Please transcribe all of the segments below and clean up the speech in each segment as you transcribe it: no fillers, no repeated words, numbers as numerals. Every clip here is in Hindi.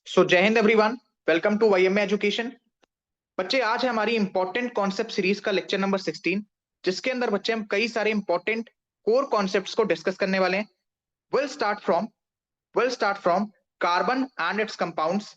सो जय हिंद everyone. Welcome to YMA education. बच्चे, आज है हमारी इंपॉर्टेंट कॉन्सेप्ट सीरीज का लेक्चर नंबर 16, जिसके अंदर बच्चे हम कई सारे इंपॉर्टेंट कोर कॉन्सेप्ट्स को डिस्कस करने वाले हैं। Will start from carbon and its compounds,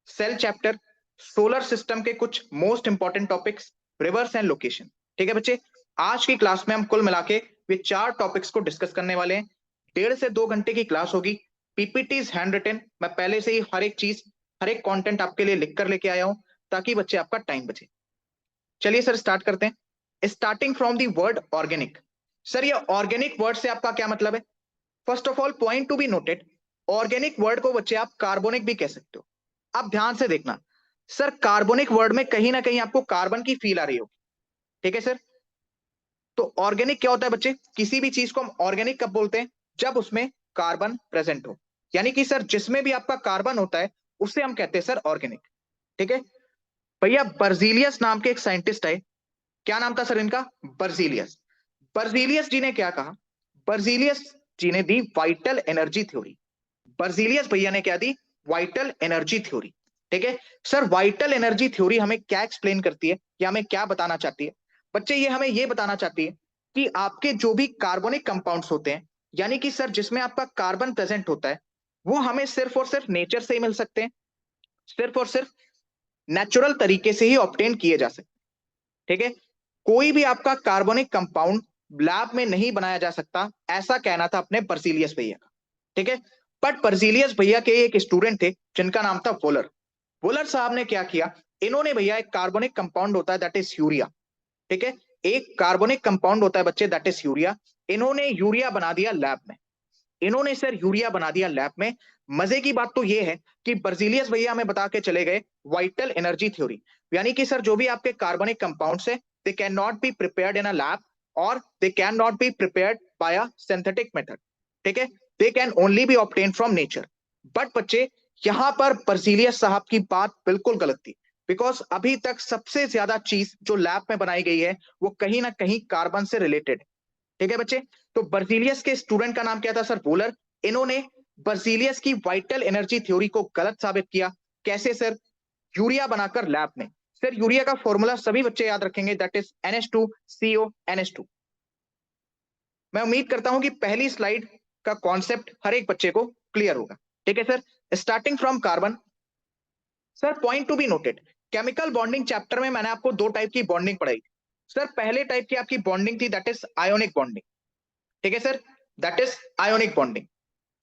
cell chapter, solar system के कुछ most important topics, rivers and location. ठीक है बच्चे, आज की क्लास में हम कुल मिला के ये 4 टॉपिक्स को डिस्कस करने वाले हैं। 1.5 से 2 घंटे की क्लास होगी। PPT is hand written. मैं पहले से ही हर एक चीज, हर एक कंटेंट आपके लिए लिख कर लेके आया हूं, ताकि बच्चे आपका टाइम बचे। चलिए सर, स्टार्ट करते हैं। Starting from the word organic. Sir, ये ऑर्गेनिक वर्ड से आपका क्या मतलब है? First of all point to be noted, organic word को बच्चे आप कार्बोनिक भी कह सकते हो। आप ध्यान से देखना सर, कार्बोनिक वर्ड में कहीं ना कहीं आपको कार्बन की फील आ रही होगी। ठीक है सर। तो ऑर्गेनिक क्या होता है बच्चे? किसी भी चीज को हम ऑर्गेनिक कब बोलते हैं? जब उसमें कार्बन प्रेजेंट हो। यानी कि सर, जिसमें भी आपका कार्बन होता है उसे हम कहते हैं सर ऑर्गेनिक। ठीक है भैया। बर्जीलियस नाम के एक साइंटिस्ट है। क्या नाम था सर इनका? बर्जीलियस। बर्जीलियस जी ने क्या कहा? बर्जीलियस जी ने the vital energy theory. Berzelius भैया ने क्या दी? Vital energy theory. ठीक है सर। वाइटल एनर्जी थ्योरी हमें क्या एक्सप्लेन करती है, या हमें क्या बताना चाहती है? बच्चे, ये हमें ये बताना चाहती है कि आपके जो भी कार्बनिक कंपाउंड्स होते हैं, यानी कि सर जिसमें आपका कार्बन प्रेजेंट होता है, वो हमें सिर्फ और सिर्फ नेचर से ही मिल सकते हैं। सिर्फ और सिर्फ नेचुरल तरीके से ही ऑब्टेन किए जा सकते हैं। ठीक है। कोई भी आपका कार्बनिक कंपाउंड लैब में नहीं बनाया जा सकता, ऐसा कहना था अपने बर्जीलियस भैया का। ठीक है। बट बर्जीलियस भैया के एक स्टूडेंट थे जिनका नाम था वोलर। वोलर साहब ने क्या किया? इन्होंने भैया, एक कार्बनिक कंपाउंड होता है दैट इज यूरिया। ठीक है। एक कार्बनिक कंपाउंड होता है बच्चे दैट इज यूरिया। इन्होंने यूरिया बना दिया लैब में। इन्होंने सर यूरिया बना दिया लैब में। मजे की बात तो यह है कि बर्जीलियस भैया हमें बता के चले गए वाइटल एनर्जी थ्योरी। यानी कि सर जो भी आपके कार्बनिक कंपाउंड्स है, they can not be prepared in a lab, और they can not be prepared by a synthetic method. ठीक है। They can only be obtain from nature. But बच्चे, यहां पर बर्जीलियस साहब की बात बिल्कुल गलत थी। बिकॉज अभी तक सबसे ज्यादा चीज जो लैब में बनाई गई है, वो कहीं ना कहीं कार्बन से रिलेटेड है। ठीक है बच्चे। तो बर्जीलियस के स्टूडेंट का नाम क्या था सर? वोलर। इन्होंने बर्जीलियस की वाइटल एनर्जी थ्योरी को गलत साबित किया। कैसे सर? यूरिया बनाकर लैब में। सर, यूरिया का फॉर्मूला सभी बच्चे याद रखेंगे, दैट इज NH2CO NH2। मैं उम्मीद करता हूं कि पहली स्लाइड का कॉन्सेप्ट हर एक बच्चे को क्लियर होगा। ठीक है sir. Starting from carbon. Sir, point to be noted, chemical bonding chapter में मैंने आपको 2 टाइप की बॉन्डिंग पढ़ाई। सर, पहले टाइप की आपकी बॉन्डिंग थी दैट इज आयोनिक बॉन्डिंग। ठीक है sir, that is ionic bonding.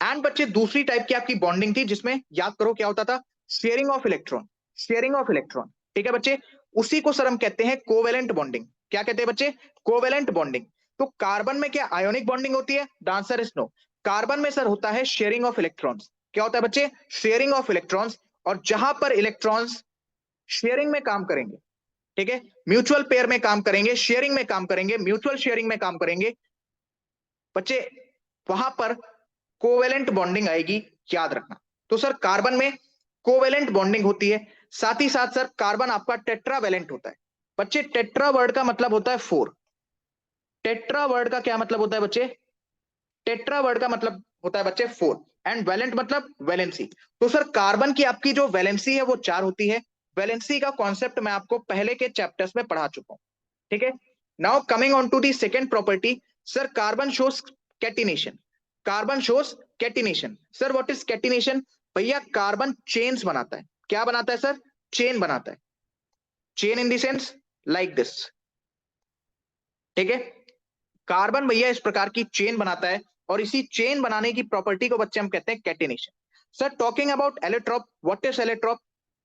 And बच्चे, दूसरी टाइप की आपकी बॉन्डिंग थी जिसमें, याद करो क्या होता था? Sharing of electron. Sharing of electron. ठीक है बच्चे। उसी को सर हम कहते हैं कोवेलेंट बॉन्डिंग। क्या कहते हैं बच्चे? Covalent bonding. तो कार्बन में क्या आयोनिक बॉन्डिंग होती है? The answer is no. Carbon में सर होता है शेयरिंग ऑफ इलेक्ट्रॉन्स। क्या होता है बच्चे? Sharing of electrons. और जहां पर इलेक्ट्रॉन्स शेयरिंग में काम करेंगे, ठीक है, म्यूचुअल पेयर में काम करेंगे, शेयरिंग में काम करेंगे, म्यूचुअल शेयरिंग में काम करेंगे बच्चे, वहां पर कोवेलेंट बॉन्डिंग आएगी। याद रखना। तो सर, कार्बन में कोवेलेंट बॉन्डिंग होती है। साथ ही साथ सर, कार्बन आपका टेट्रावेलेंट होता है। बच्चे, टेट्रा वर्ड का मतलब होता है 4। टेट्रा वर्ड का क्या मतलब होता है बच्चे? टेट्रा वर्ड का मतलब होता है बच्चे 4। एंड वैलेंट मतलब वैलेंसी। तो सर, कार्बन की आपकी जो वैलेंसी है वो 4 होती है। वैलेंसी का कॉन्सेप्ट मैं आपको पहले के चैप्टर्स में पढ़ा चुका हूं। ठीक है। Now coming on to the second property. Sir, carbon shows catenation. Carbon shows catenation. Sir, what is catenation? भैया, कार्बन चेन्स बनाता है। क्या बनाता है सर? चेन बनाता है। Chain in the sense like this. ठीक है। कार्बन भैया इस प्रकार की चेन बनाता है, और इसी चेन बनाने की प्रॉपर्टी को बच्चे हम कहते हैं catenation. Sir, talking about allotrope, what is allotrope?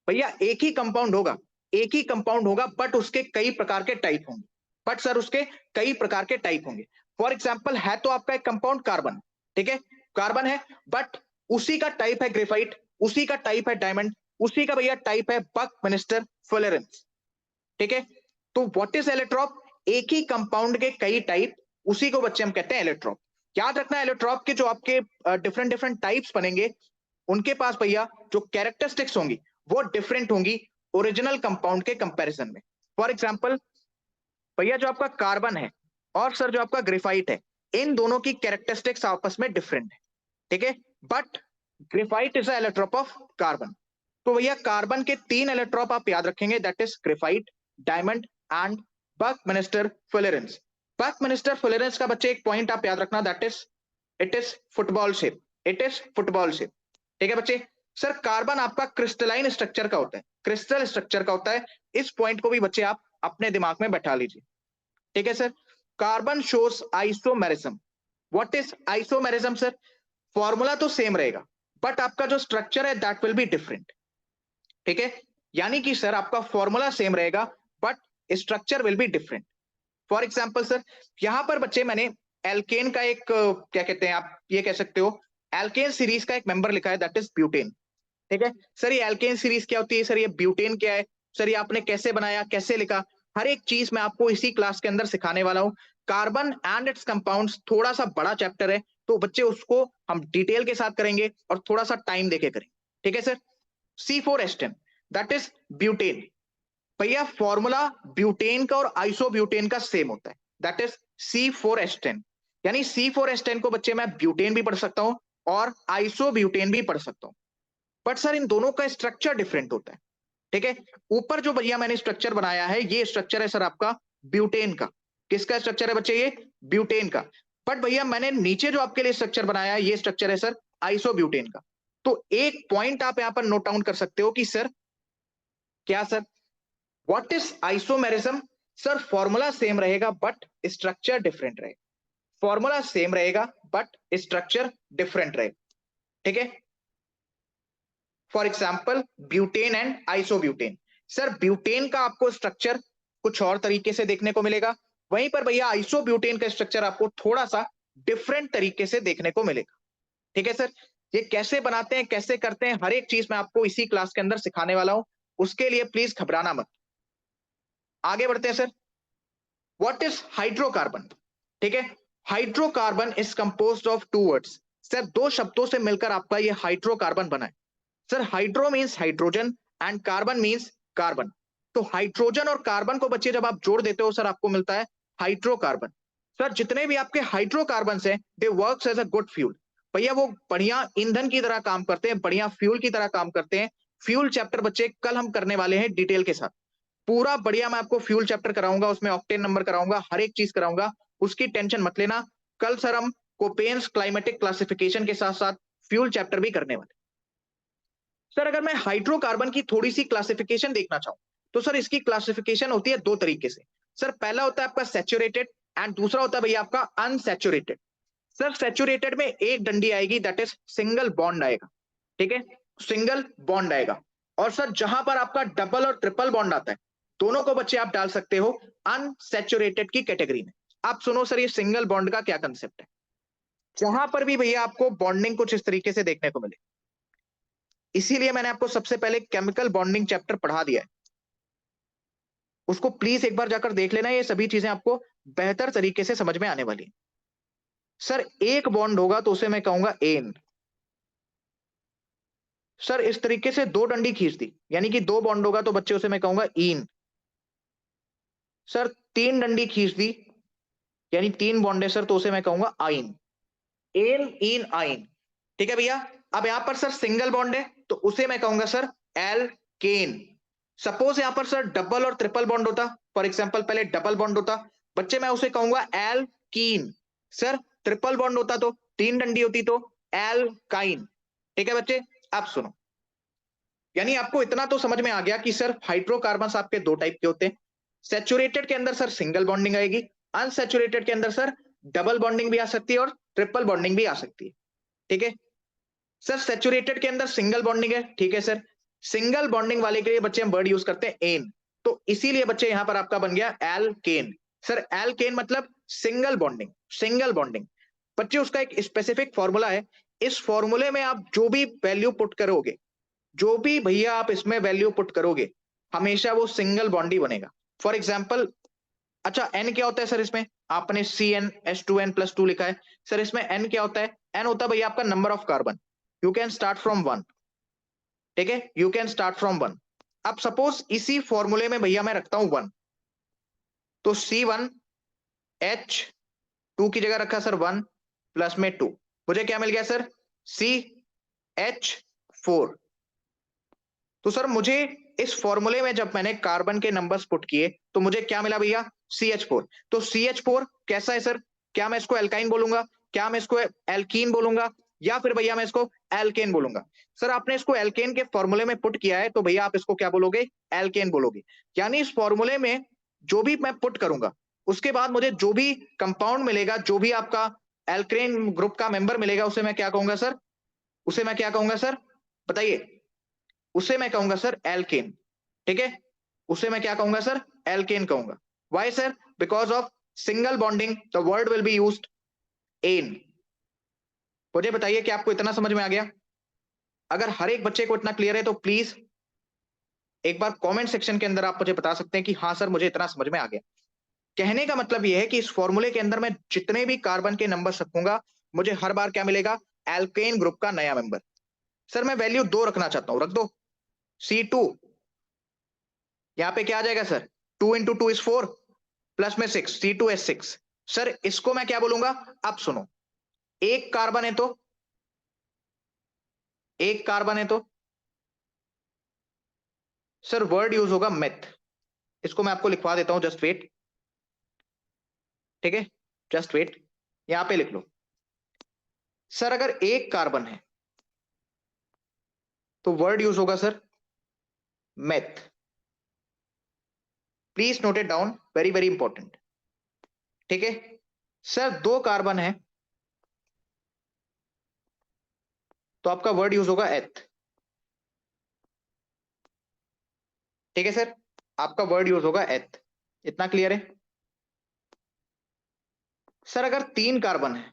भैया, एक ही कंपाउंड होगा, एक ही कंपाउंड होगा, बट उसके कई प्रकार के टाइप होंगे। बट सर, उसके कई प्रकार के टाइप होंगे। फॉर एग्जाम्पल, है तो आपका एक कंपाउंड कार्बन। ठीक है, कार्बन है, बट उसी का टाइप है ग्रेफाइट, उसी का टाइप है डायमंड, उसी का भैया टाइप है बकमिंस्टर फुलेरेंस। ठीक है। तो व्हाट इज एलोट्रोप? एक ही कंपाउंड के कई टाइप, उसी को बच्चे हम कहते हैं एलोट्रोप। याद रखना, एलोट्रोप के जो आपके डिफरेंट डिफरेंट टाइप्स बनेंगे, उनके पास भैया जो कैरेक्टरिस्टिक्स होंगी वो डिफरेंट होंगी ओरिजिनल कंपाउंड के कंपैरिजन में। फॉर एग्जांपल, भैया जो आपका कार्बन है और सर जो आपका ग्रेफाइट है, इन दोनों की कैरेक्टरिस्टिक्स आपस में डिफरेंट है। ठीक है। But graphite is allotrope of carbon. तो भैया कार्बन के 3 एलेक्ट्रॉन आप याद रखेंगे, that is graphite, diamond and buckminster fullerenes. Buckminster fullerenes का बच्चे एक पॉइंट आप याद रखना, that is it is football shape, it is football shape. ठीक है बच्चे। सर कार्बन आपका क्रिस्टलाइन स्ट्रक्चर का होता है, क्रिस्टल स्ट्रक्चर का होता है। इस पॉइंट को भी बच्चे आप अपने दिमाग में बैठा लीजिए। ठीक है sir. Carbon shows isomerism. What is isomerism sir? Formula तो सेम रहेगा बट आपका जो स्ट्रक्चर है दैट विल बी डिफरेंट। ठीक है, यानी कि सर आपका फॉर्मूला सेम रहेगा but structure will be different. For example sir, यहां पर बच्चे मैंने एल्केन का एक क्या कहते हैं आप ये कह सकते हो, एल्केन सीरीज का एक मेंबर लिखा है, दैट इज ब्यूटेन। ठीक है सर, ये एल्केन सीरीज क्या होती है सर, ये ब्यूटेन क्या है सर, ये आपने कैसे बनाया, कैसे लिखा, हर एक चीज मैं आपको इसी क्लास के अंदर सिखाने वाला हूं। कार्बन एंड इट्स कंपाउंड्स थोड़ा सा बड़ा चैप्टर है, तो बच्चे उसको हम डिटेल के साथ करेंगे और थोड़ा सा टाइम देके करेंगे। ठीक है sir. C4H10 that is butane. भैया फॉर्मूला ब्यूटेन का और आइसोब्यूटेन का सेम होता है, दैट इज C4H10। यानी C4H10 को बच्चे मैं ब्यूटेन भी पढ़ सकता हूं और आइसोब्यूटेन भी पढ़ सकता हूं, बट सर इन दोनों का स्ट्रक्चर डिफरेंट होता है। ठीक है, ऊपर जो भैया मैंने स्ट्रक्चर बनाया है ये स्ट्रक्चर है सर आपका ब्यूटेन का। किसका स्ट्रक्चर है बच्चे? ये ब्यूटेन का। बट भैया मैंने नीचे जो आपके लिए स्ट्रक्चर बनाया है ये स्ट्रक्चर है सर आइसोब्यूटेन का। तो एक पॉइंट आप यहां पर नोट डाउन कर सकते हो कि सर क्या sir, what is isomerism? Sir formula same रहेगा बट स्ट्रक्चर डिफरेंट रहेगा। फॉर्मूला सेम रहेगा बट स्ट्रक्चर डिफरेंट रहेगा। ठीक है, for example butane and isobutane. Sir butane का आपको स्ट्रक्चर कुछ और तरीके से देखने को मिलेगा, वहीं पर भैया आइसोब्यूटेन का स्ट्रक्चर आपको थोड़ा सा डिफरेंट तरीके से देखने को मिलेगा। ठीक है सर, ये कैसे बनाते हैं, कैसे करते हैं, हर एक चीज मैं आपको इसी क्लास के अंदर सिखाने वाला हूं, उसके लिए प्लीज घबराना मत। आगे बढ़ते हैं सर। What is hydrocarbon? ठीक है, hydrocarbon is composed of two words. Sir दो शब्दों से मिलकर आपका ये हाइड्रोकार्बन बना है। Sir hydro means hydrogen and carbon means carbon. तो हाइड्रोजन और कार्बन को बच्चे जब आप जोड़ देते हो सर आपको मिलता है हाइड्रोकार्बन। सर जितने भी आपके हाइड्रोकार्बन हैं they works as a good fuel. भैया वो बढ़िया ईंधन की तरह काम करते हैं, बढ़िया फ्यूल की तरह काम करते हैं। फ्यूल चैप्टर बच्चे कल हम करने वाले हैं डिटेल के साथ, पूरा बढ़िया मैं आपको फ्यूल चैप्टर कराऊंगा, उसमें ऑक्टेन नंबर कराऊंगा, हर एक चीज कराऊंगा, उसकी टेंशन मत लेना। कल सर हम कोपेन्स क्लाइमेटिक क्लासिफिकेशन के साथ साथ फ्यूल चैप्टर भी करने वाले। सर अगर मैं हाइड्रोकार्बन की थोड़ी सी क्लासिफिकेशन देखना चाहूं तो सर इसकी क्लासिफिकेशन होती है दो तरीके से। सर पहला होता है आपका सैचुरेटेड एंड दूसरा होता है भैया आपका अनसैचुरेटेड। सर सैचुरेटेड में एक डंडी आएगी, दैट इज सिंगल बॉन्ड आएगा। ठीक है, सिंगल बॉन्ड आएगा। और सर जहां पर आपका डबल और ट्रिपल बॉन्ड आता है दोनों को बच्चे आप डाल सकते हो अनसैचुरेटेड की कैटेगरी में। आप सुनो सर ये सिंगल बॉन्ड का क्या कंसेप्ट है। जहां पर भी भैया आपको बॉन्डिंग कुछ इस तरीके से देखने को मिले, इसीलिए मैंने आपको सबसे पहले केमिकल बॉन्डिंग चैप्टर पढ़ा दिया है, उसको प्लीज एक बार जाकर देख लेना, ये सभी चीजें आपको बेहतर तरीके से समझ में आने वाली है। सर एक बॉन्ड होगा तो उसे मैं कहूंगा एन। सर इस तरीके से दो डंडी खींच दी यानी कि दो बॉन्ड होगा तो बच्चे उसे मैं कहूंगा इन। सर तीन डंडी खींच दी यानी तीन बॉन्ड है सर, तो उसे मैं कहूंगा आइन। एन इन आइन। ठीक है भैया, अब यहां पर सर सिंगल बॉन्ड है तो उसे मैं कहूंगा सर एल्केन। सपोज यहां पर सर डबल और ट्रिपल बॉन्ड होता, फॉर एग्जांपल पहले डबल बॉन्ड होता बच्चे मैं उसे कहूंगा एल्कीन। सर ट्रिपल बॉन्ड होता तो तीन डंडी होती तो एल्काइन। ठीक है बच्चे, अब सुनो, यानी आपको इतना तो समझ में आ गया कि सर हाइड्रोकार्बन्स आपके दो टाइप के होते हैं। सैचुरेटेड के अंदर सर सिंगल बॉन्डिंग आएगी, अनसैचुरेटेड के अंदर सर डबल बॉन्डिंग भी आ सकती है और ट्रिपल बॉन्डिंग भी आ सकती है। ठीक है सर, सैचुरेटेड के अंदर सिंगल बॉन्डिंग है, ठीक है सर, सिंगल बॉन्डिंग वाले के लिए बच्चे हम वर्ड यूज करते हैं एन, तो इसीलिए बच्चे यहां पर आपका बन गया एल्केन। सर एल्केन मतलब सिंगल बॉन्डिंग, सिंगल बॉन्डिंग। बच्चे उसका एक स्पेसिफिक फॉर्मूला है, इस फॉर्मूले में आप जो भी वैल्यू पुट करोगे, जो भी भैया आप इसमें वैल्यू पुट करोगे हमेशा वो सिंगल बॉन्ड ही बनेगा। फॉर एग्जाम्पल, अच्छा एन क्या होता है सर इसमें, आपने CnH2n+2 लिखा है, सर इसमें एन क्या होता है? एन होता है भैया आपका number of carbon, you can start from one. ठीक है, you can start from one. अब सपोज इसी फॉर्मूले में भैया मैं रखता हूं वन, तो C1H2 की जगह रखा सर वन प्लस में टू, मुझे क्या मिल गया सर CH4। तो सर मुझे इस फॉर्मूले में जब मैंने कार्बन के नंबर्स पुट किए तो मुझे क्या मिला भैया, CH4। तो CH4 कैसा है सर, क्या मैं इसको एल्काइन बोलूंगा, क्या मैं इसको एल्कीन बोलूंगा, या फिर भैया मैं इसको एल्केन बोलूंगा? सर आपने इसको एल्केन के फॉर्मूले में पुट किया है तो भैया आप इसको क्या बोलोगे, एल्केन बोलोगे। यानी इस फॉर्मूले में जो भी मैं पुट करूंगा उसके बाद मुझे जो भी कंपाउंड मिलेगा, जो भी आपका एल्केन ग्रुप का मेंबर मिलेगा, उसे मैं क्या कहूंगा सर, उसे मैं क्या कहूंगा सर, बताइए? उसे मैं कहूंगा सर एल्केन। ठीक है, उसे मैं क्या कहूंगा सर, एल्केन कहूंगा। Why sir? Because of single bonding the word will be used ane. मुझे बताइए कि आपको इतना समझ में आ गया? अगर हर एक बच्चे को इतना क्लियर है तो प्लीज एक बार कमेंट सेक्शन के अंदर आप मुझे बता सकते हैं कि हाँ सर मुझे इतना समझ में आ गया। कहने का मतलब यह है कि इस फॉर्मूले के अंदर मैं जितने भी कार्बन के नंबर रखूंगा मुझे हर बार क्या मिलेगा, एल्केन ग्रुप का नया मेंबर। सर मैं वैल्यू 2 रखना चाहता हूं, रख दो C2। यहां पे क्या आ जाएगा सर, 2 इंटू 2 इज 4, प्लस में 6, C2H6। सर इसको मैं क्या बोलूंगा, अब सुनो, एक कार्बन है तो, एक कार्बन है तो सर वर्ड यूज होगा मेथ। इसको मैं आपको लिखवा देता हूं, जस्ट वेट। ठीक है, जस्ट वेट, यहां पे लिख लो। सर अगर एक कार्बन है तो वर्ड यूज होगा sir meth. Please note it down, very very important. ठीक है सर, दो कार्बन है तो आपका वर्ड यूज होगा एथ। ठीक है सर, आपका वर्ड यूज होगा एथ। इतना क्लियर है? सर अगर तीन कार्बन है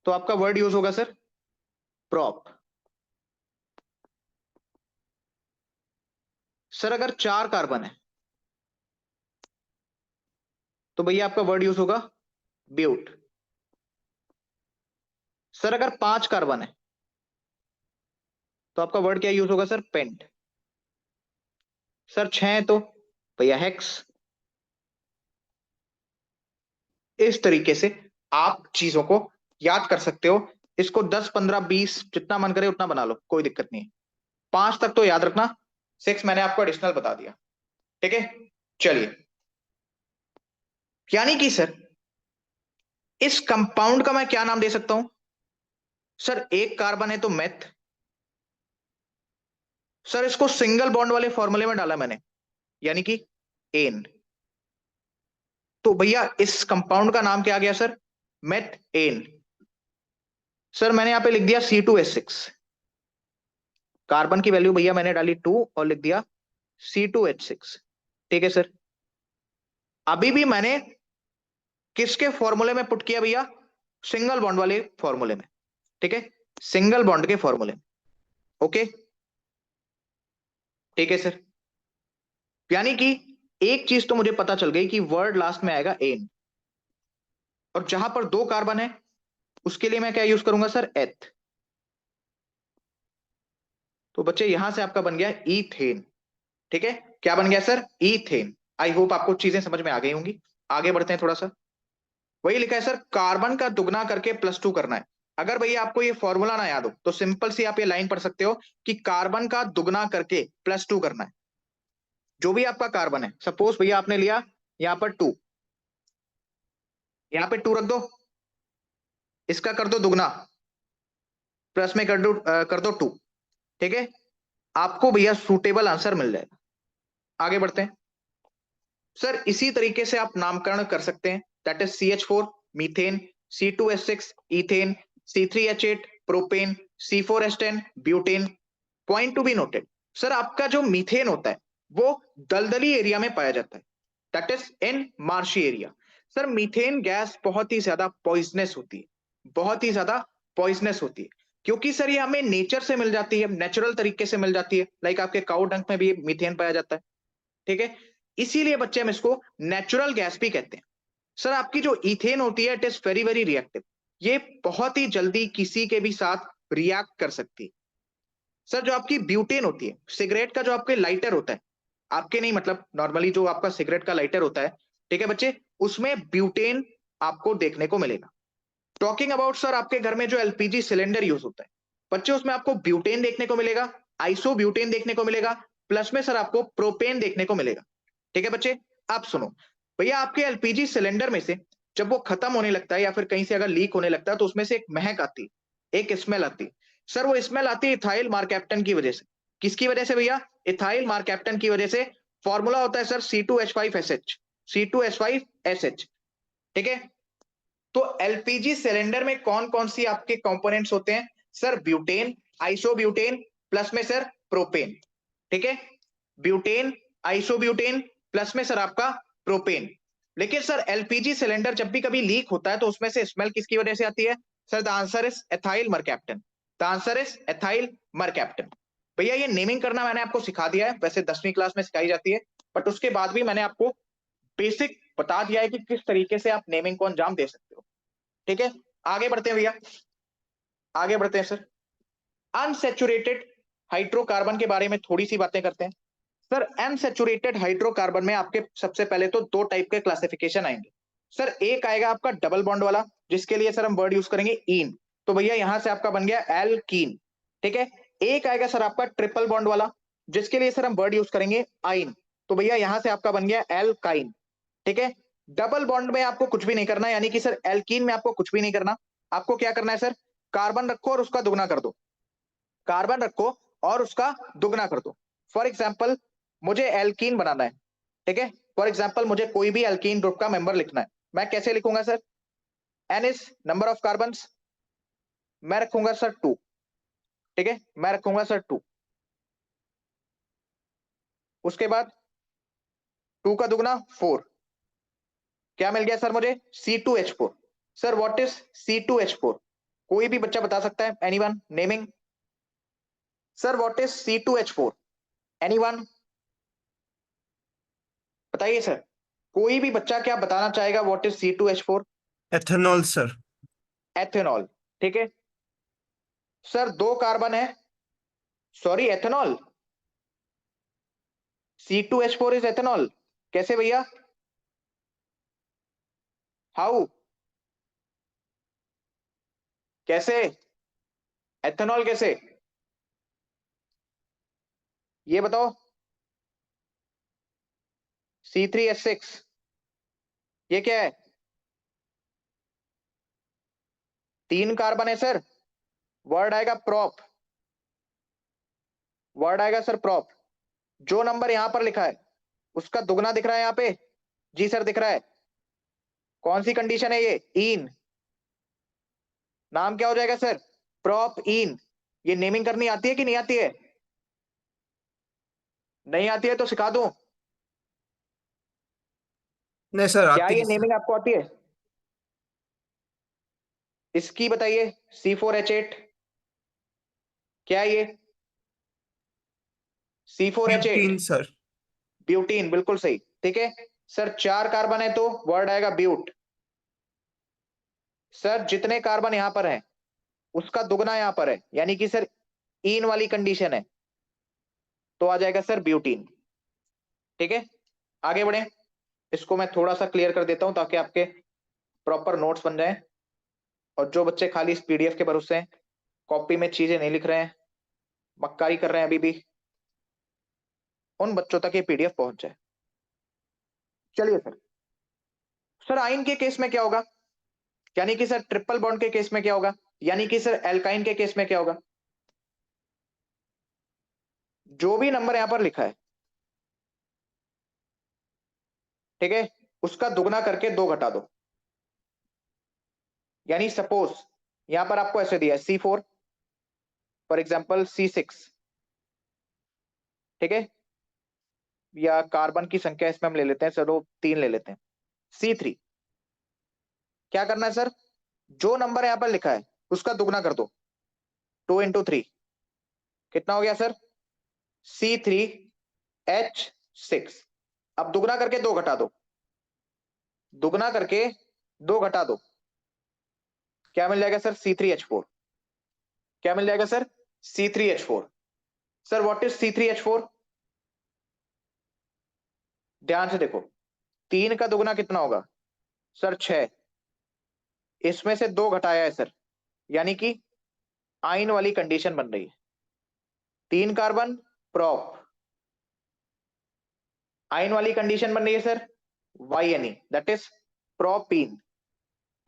तो आपका वर्ड यूज होगा सर प्रॉप। सर अगर चार कार्बन है तो भैया आपका वर्ड यूज होगा ब्यूट। सर अगर पांच कार्बन है तो आपका वर्ड क्या यूज होगा सर, पेंट। सर छह है तो भैया हेक्स। इस तरीके से आप चीजों को याद कर सकते हो। इसको 10 15 20 जितना मन करे उतना बना लो, कोई दिक्कत नहीं है। पांच तक तो याद रखना, सिक्स मैंने आपको एडिशनल बता दिया। ठीक है, चलिए। यानी कि सर इस कंपाउंड का मैं क्या नाम दे सकता हूं? सर एक कार्बन है तो मेथ। सर इसको सिंगल बॉन्ड वाले फॉर्मूले में डाला मैंने, यानी कि एन। तो भैया इस कंपाउंड का नाम क्या आ गया सर, मेथ एन। सर मैंने यहां पे लिख दिया C2H6। कार्बन की वैल्यू भैया मैंने डाली 2 और लिख दिया C2H6। ठीक है सर, अभी भी मैंने किसके फॉर्मूले में पुट किया भैया, सिंगल बॉन्ड वाले फॉर्मूले में। ठीक है, सिंगल बॉन्ड के फॉर्मूले में। ओके, ठीक है सर। यानी कि एक चीज तो मुझे पता चल गई कि वर्ड लास्ट में आएगा एन, और जहां पर दो कार्बन है उसके लिए मैं क्या यूज करूंगा सर, एथ। तो बच्चे यहां से आपका बन गया ईथेन। ठीक है, क्या बन गया सर, ईथेन। आई होप आपको चीजें समझ में आ गई होंगी। आगे बढ़ते हैं थोड़ा सा। वही लिखा है सर, कार्बन का दुगना करके +2 करना है। अगर भैया आपको ये फॉर्मूला ना याद हो तो सिंपल सी आप ये लाइन पढ़ सकते हो कि कार्बन का दुगना करके +2 करना है। जो भी आपका कार्बन है, सपोज भैया आपने लिया यहां पर 2, यहां पे 2 रख दो, इसका कर दो दुगना, प्लस में कर दो 2। ठीक है, आपको भैया सूटेबल आंसर मिल जाएगा। आगे बढ़ते हैं। सर इसी तरीके से आप नामकरण कर सकते हैं, that is CH4 methane, C2H6 ethane, C3H8 propane, C4H10 butane. Point to be noted, sir आपका जो मीथेन होता है वो दलदली एरिया में पाया जाता है, that is in marshy area. Sir methane gas बहुत ही ज्यादा पॉइजनस होती है, बहुत ही ज्यादा पॉइजनस होती है, क्योंकि सर ये हमें नेचर से मिल जाती है, नेचुरल तरीके से मिल जाती है। लाइक आपके काउ डंक में भी मीथेन पाया जाता है। ठीक है, इसीलिए बच्चे हम इसको नेचुरल गैस भी कहते हैं। सर आपकी जो इथेन होती है it is very very reactive, ये बहुत ही जल्दी किसी के भी साथ रिएक्ट कर सकती है। सर जो आपकी ब्यूटेन होती है, सिगरेट का जो आपके लाइटर होता है, आपके नहीं मतलब नॉर्मली जो आपका सिगरेट का लाइटर होता है, ठीक है बच्चे, उसमें ब्यूटेन आपको देखने को मिलेगा। टॉकिंग अबाउट सर आपके घर में जो LPG सिलेंडर यूज होता है, बच्चे उसमें आपको ब्यूटेन देखने को मिलेगा, आइसो ब्यूटेन देखने को मिलेगा, प्लस में सर आपको प्रोपेन देखने को मिलेगा। ठीक है बच्चे, आप सुनो भैया, आपके एलपीजी सिलेंडर में से जब वो खत्म होने लगता है या फिर कहीं से अगर लीक होने लगता है तो उसमें से एक महक आती है, एक स्मेल आती है। सर वो स्मेल आती है इथाइल मार्केप्टन की वजह से। किसकी वजह से भैया? इथाइल मार्केप्टन की वजह से। फॉर्मूला होता है सर C2H5SH, C2H5SH। ठीक है, तो एलपीजी सिलेंडर में कौन कौन सी आपके कंपोनेंट्स होते हैं? सर ब्यूटेन, आइसोब्यूटेन, प्लस में सर प्रोपेन। ठीक है, ब्यूटेन, आइसोब्यूटेन, प्लस में सर आपका प्रोपेन। लेकिन सर एलपीजी सिलेंडर जब भी कभी लीक होता है तो उसमें से स्मेल किसकी वजह से आती है? Sir the answer is ethyl mercaptan. The answer is ethyl mercaptan. भैया ये नेमिंग करना मैंने आपको सिखा दिया है, वैसे 10वीं क्लास में सिखाई जाती है, बट उसके बाद भी मैंने आपको बेसिक बता दिया है कि किस तरीके से आप नेमिंग को अंजाम दे सकते हो। ठीक है, आगे बढ़ते हैं भैया, आगे बढ़ते हैं सर। अनसैचुरेटेड हाइड्रोकार्बन के बारे में थोड़ी सी बातें करते हैं। सर अनसैचुरेटेड हाइड्रोकार्बन में आपके सबसे पहले तो दो टाइप के क्लासिफिकेशन आएंगे। सर एक आएगा आपका डबल बॉन्ड वाला, जिसके लिए सर हम वर्ड यूज करेंगे ईन, तो भैया यहां से आपका बन गया एल्कीन। ठीक है, एक आएगा सर आपका ट्रिपल बॉन्ड वाला, जिसके लिए सर हम वर्ड यूज करेंगे आइन, तो भैया यहां से आपका बन गया एल्काइन। ठीक है, डबल बॉन्ड में आपको कुछ भी नहीं करना, यानी कि सर एल्कीन में आपको कुछ भी नहीं करना। आपको क्या करना है सर? कार्बन रखो और उसका दुगना कर दो, कार्बन रखो और उसका दुगना कर दो। फॉर एग्जाम्पल मुझे एल्कीन बनाना है, ठीक है, फॉर एग्जाम्पल मुझे कोई भी एल्कीन ग्रुप का मेंबर लिखना है, मैं कैसे लिखूंगा सर? N is number of carbon, मैं रखूंगा सर 2। ठीक है, मैं रखूंगा सर 2। उसके बाद 2 का दुगना 4, क्या मिल गया सर मुझे? C2H4। Sir what is C2H4? कोई भी बच्चा बता सकता है? Anyone naming? Sir what is C2H4? Anyone बताइए सर, कोई भी बच्चा क्या बताना चाहेगा what is C2H4? Ethanol sir. Ethanol. ठीक है सर, 2 कार्बन है, sorry ethanol, C2H4 is ethanol, कैसे भैया? हाउ? कैसे एथेनॉल कैसे? ये बताओ। C3H6, ये क्या है? 3 कार्बन है सर, वर्ड आएगा प्रॉप, वर्ड आएगा सर प्रॉप। जो नंबर यहां पर लिखा है उसका दुगना दिख रहा है यहां पे? जी सर दिख रहा है। कौन सी कंडीशन है ये? इन। नाम क्या हो जाएगा सर? प्रॉप इन। ये नेमिंग करनी आती है कि नहीं आती है? नहीं आती है तो सिखा दूं? नहीं सर, क्या आती ये है सर। नेमिंग आपको आती है? इसकी बताइए। C4H8, क्या है ये? C4H8, butene sir. ब्यूटीन, बिल्कुल सही। ठीक है सर, 4 कार्बन है तो वर्ड आएगा ब्यूट। सर जितने कार्बन यहां पर हैं उसका दुगना यहां पर है, यानी कि सर इन वाली कंडीशन है, तो आ जाएगा सर ब्यूटीन। ठीक है, आगे बढ़े। इसको मैं थोड़ा सा क्लियर कर देता हूं ताकि आपके प्रॉपर नोट्स बन जाएं। और जो बच्चे खाली इस पीडीएफ के भरोसे हैं, कॉपी में चीजें नहीं लिख रहे हैं, मक्कारी कर रहे हैं अभी भी, उन बच्चों तक ये पीडीएफ पहुंच जाए। चलिए सर, सर आइन के केस में क्या होगा? यानी कि सर ट्रिपल बॉन्ड के केस में क्या होगा? यानी कि सर एल्काइन के केस में क्या होगा? जो भी नंबर यहां पर लिखा है, ठीक है, उसका दुगना करके 2 घटा दो। यानी सपोज यहां पर आपको ऐसे दिया है C4, फॉर एग्जाम्पल C6, ठीक है, या कार्बन की संख्या इसमें हम ले लेते हैं, चलो 3 ले लेते हैं, C3। क्या करना है सर? जो नंबर यहां पर लिखा है उसका दुगना कर दो, 2 × 3, कितना हो गया सर? C3H6। अब दुगना करके 2 घटा दो, दुगना करके 2 घटा दो, क्या मिल जाएगा सर? C3H4। क्या मिल जाएगा sir? C3H4। Sir what is C3H4? ध्यान से देखो, 3 का दुगना कितना होगा सर? 6। इसमें से 2 घटाया है सर, यानी कि आयन वाली कंडीशन बन रही है। 3 कार्बन प्रोप, आयन वाली कंडीशन बन रही है sir YNE, that is propene,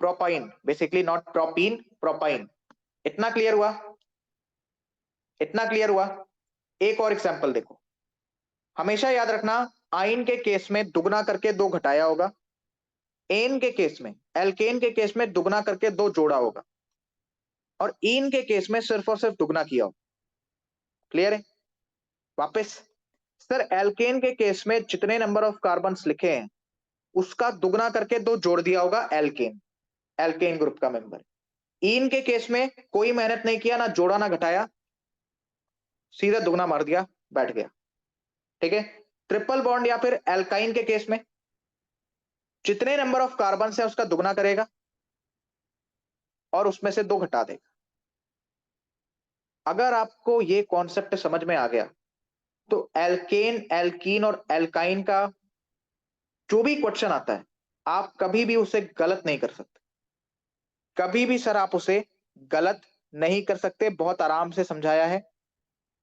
propyne, basically not propene, propyne. इतना क्लियर हुआ? इतना क्लियर हुआ? एक और एग्जांपल देखो, हमेशा याद रखना आयन के केस में दुगना करके 2 घटाया होगा, एन के केस में, एल्केन के केस में दुगना करके 2 जोड़ा होगा, और इन के केस में सिर्फ और सिर्फ दुगना किया होगा। क्लियर है? वापस, सर एल्केन के केस में जितने नंबर ऑफ कार्बन्स लिखे हैं उसका दुगना करके 2 जोड़ दिया होगा एल्केन, एल्केन ग्रुप का मेंबर। इन के केस में कोई मेहनत नहीं किया, ना जोड़ा ना घटाया, सीधा दुगना मार दिया, बैठ गया। ठीक है? ट्रिपल बॉन्ड या फिर एल्काइन के केस में जितने नंबर ऑफ कार्बन है उसका दुगना करेगा और उसमें से 2 घटा देगा। अगर आपको ये कॉन्सेप्ट समझ में आ गया तो एल्केन, एल्कीन और एल्काइन का जो भी क्वेश्चन आता है आप कभी भी उसे गलत नहीं कर सकते, कभी भी सर आप उसे गलत नहीं कर सकते। बहुत आराम से समझाया है।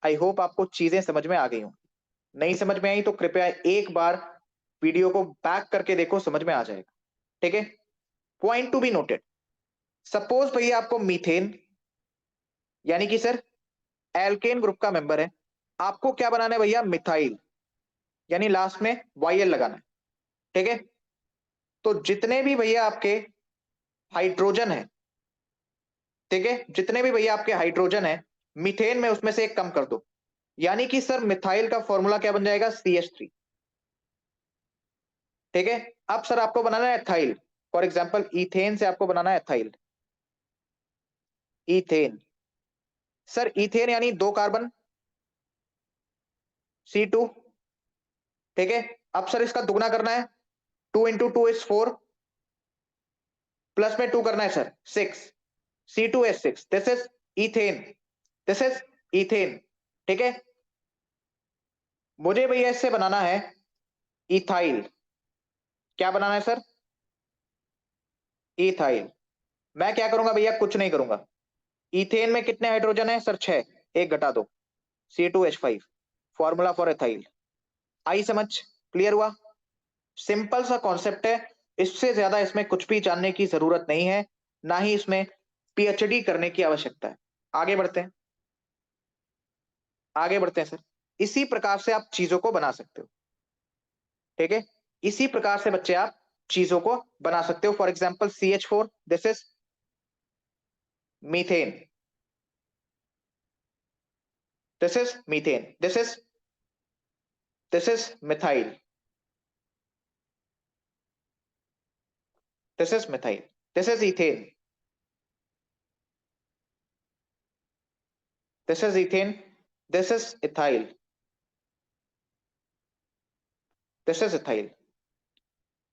आई होप आपको चीजें समझ में आ गई हो। नहीं समझ में आई तो कृपया एक बार वीडियो को बैक करके देखो, समझ में आ जाएगा। ठीक है? Point to be noted, suppose भैया आपको मीथेन यानी कि सर एल्केन ग्रुप का मेंबर है, आपको क्या बनाना है भैया? मिथाइल, यानी लास्ट में YL लगाना है। ठीक है? तो जितने भी भैया आपके हाइड्रोजन है, ठीक है, जितने भी भैया आपके हाइड्रोजन है मीथेन में, उसमें से एक कम कर दो, यानी कि सर मिथाइल का फॉर्मूला क्या बन जाएगा? CH3। ठीक है? अब सर आपको बनाना है एथाइल, फॉर एग्जांपल इथेन से आपको बनाना है एथाइल, इथेन। सर इथेन यानी 2 कार्बन C2। ठीक है? अब सर इसका दुगना करना है, 2 इंटू 2 इज 4, प्लस में 2 करना है sir 6, C2H6, this is ethane, this is ethane. ठीक है? मुझे भैया इससे बनाना है इथाइल। क्या बनाना है सर? इथाइल। मैं क्या करूंगा भैया? कुछ नहीं करूंगा। इथेन में कितने हाइड्रोजन है सर? 6, एक घटा दो, C2H5, फॉर्मूला फॉर एथाइल। आई समझ? क्लियर हुआ? सिंपल सा कॉन्सेप्ट है, इससे ज्यादा इसमें कुछ भी जानने की जरूरत नहीं है, ना ही इसमें PhD करने की आवश्यकता है। आगे बढ़ते हैं, आगे बढ़ते हैं सर। इसी प्रकार से आप चीजों को बना सकते हो। ठीक है? इसी प्रकार से बच्चे आप चीजों को बना सकते हो। For example CH4, this is methane, this is methane, this is methyl, this is methyl, this is ethane, this is ethane, this is ethyl, this is ethyl,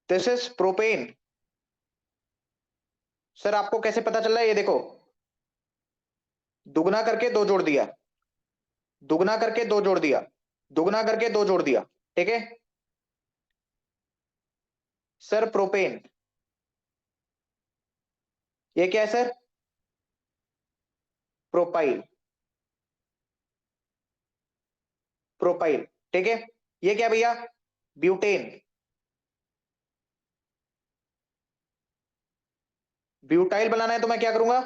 this is propane. Sir आपको कैसे पता चल रहा है? ये देखो, दुगना करके 2 जोड़ दिया, दुगना करके 2 जोड़ दिया, दुगना करके 2 जोड़ दिया। ठीक है? सर प्रोपेन, ये क्या है सर? Propyl, propyl. ठीक है? ये क्या भैया? ब्यूटेन, ब्यूटाइल बनाना है तो मैं क्या करूंगा?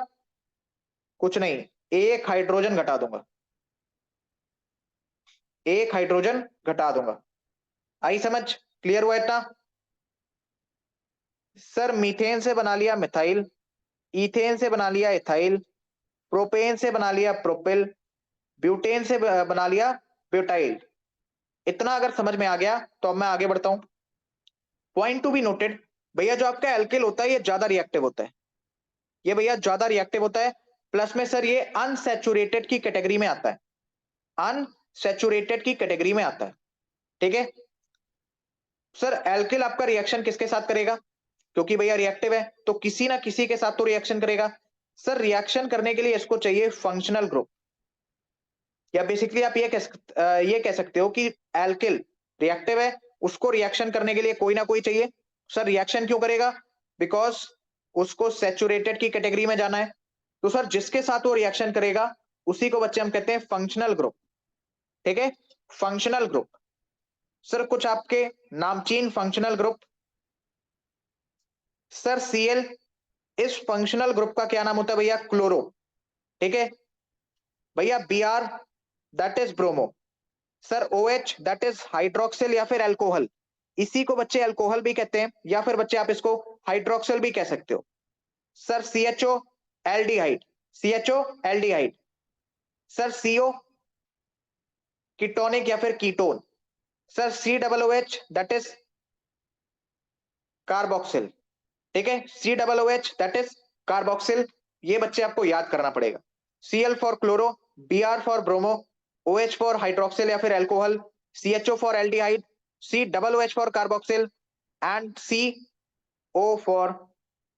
कुछ नहीं, एक हाइड्रोजन घटा दूंगा, एक हाइड्रोजन घटा दूंगा। आई समझ? क्लियर हुआ इतना? सर मीथेन से बना लिया मिथाइल, इथेन से बना लिया इथाइल, प्रोपेन से बना लिया प्रोपिल, ब्यूटेन से बना लिया ब्यूटाइल। इतना अगर समझ में आ गया तो अब मैं आगे बढ़ता हूं। पॉइंट टू बी नोटेड, भैया जो आपका एल्किल होता है ये ज्यादा रिएक्टिव होता है, ये भैया ज्यादा रिएक्टिव होता है। प्लस में सर ये अनसैचुरेटेड की कैटेगरी में आता है, अनसैचुरेटेड की कैटेगरी में आता है। ठीक है? सर एल्किल आपका रिएक्शन किसके साथ करेगा? क्योंकि भैया रिएक्टिव है तो किसी ना किसी के साथ तो रिएक्शन करेगा। सर रिएक्शन करने के लिए इसको चाहिए फंक्शनल ग्रुप, या बेसिकली आप ये कह सकते हो कि एल्किल रिएक्टिव है, उसको रिएक्शन करने के लिए कोई ना कोई चाहिए। सर रिएक्शन क्यों करेगा? बिकॉज उसको सैचुरेटेड की कैटेगरी में जाना है, तो सर जिसके साथ वो रिएक्शन करेगा उसी को बच्चे हम कहते हैं फंक्शनल ग्रुप। ठीक है, फंक्शनल ग्रुप। सर कुछ आपके नामचीन फंक्शनल ग्रुप। सर Cl, इस फंक्शनल ग्रुप का क्या नाम होता है भैया? क्लोरो। ठीक है भैया। Br, that is bromo. Sir OH, that is hydroxyl या फिर अल्कोहल। इसी को बच्चे अल्कोहल भी कहते हैं, या फिर बच्चे आप इसको हाइड्रोक्सिल भी कह सकते हो। Sir CHO, aldehyde. CHO, aldehyde. Sir CO, ketonic या फिर ketone. Sir COOH, that is carboxyl. ठीक है, COOH, दैट इज कार्बोक्सिल। ये बच्चे आपको याद करना पड़ेगा। Cl for chloro, Br for bromo, OH for hydroxyl या फिर alcohol, CHO for aldehyde, COOH for carboxyl and CO for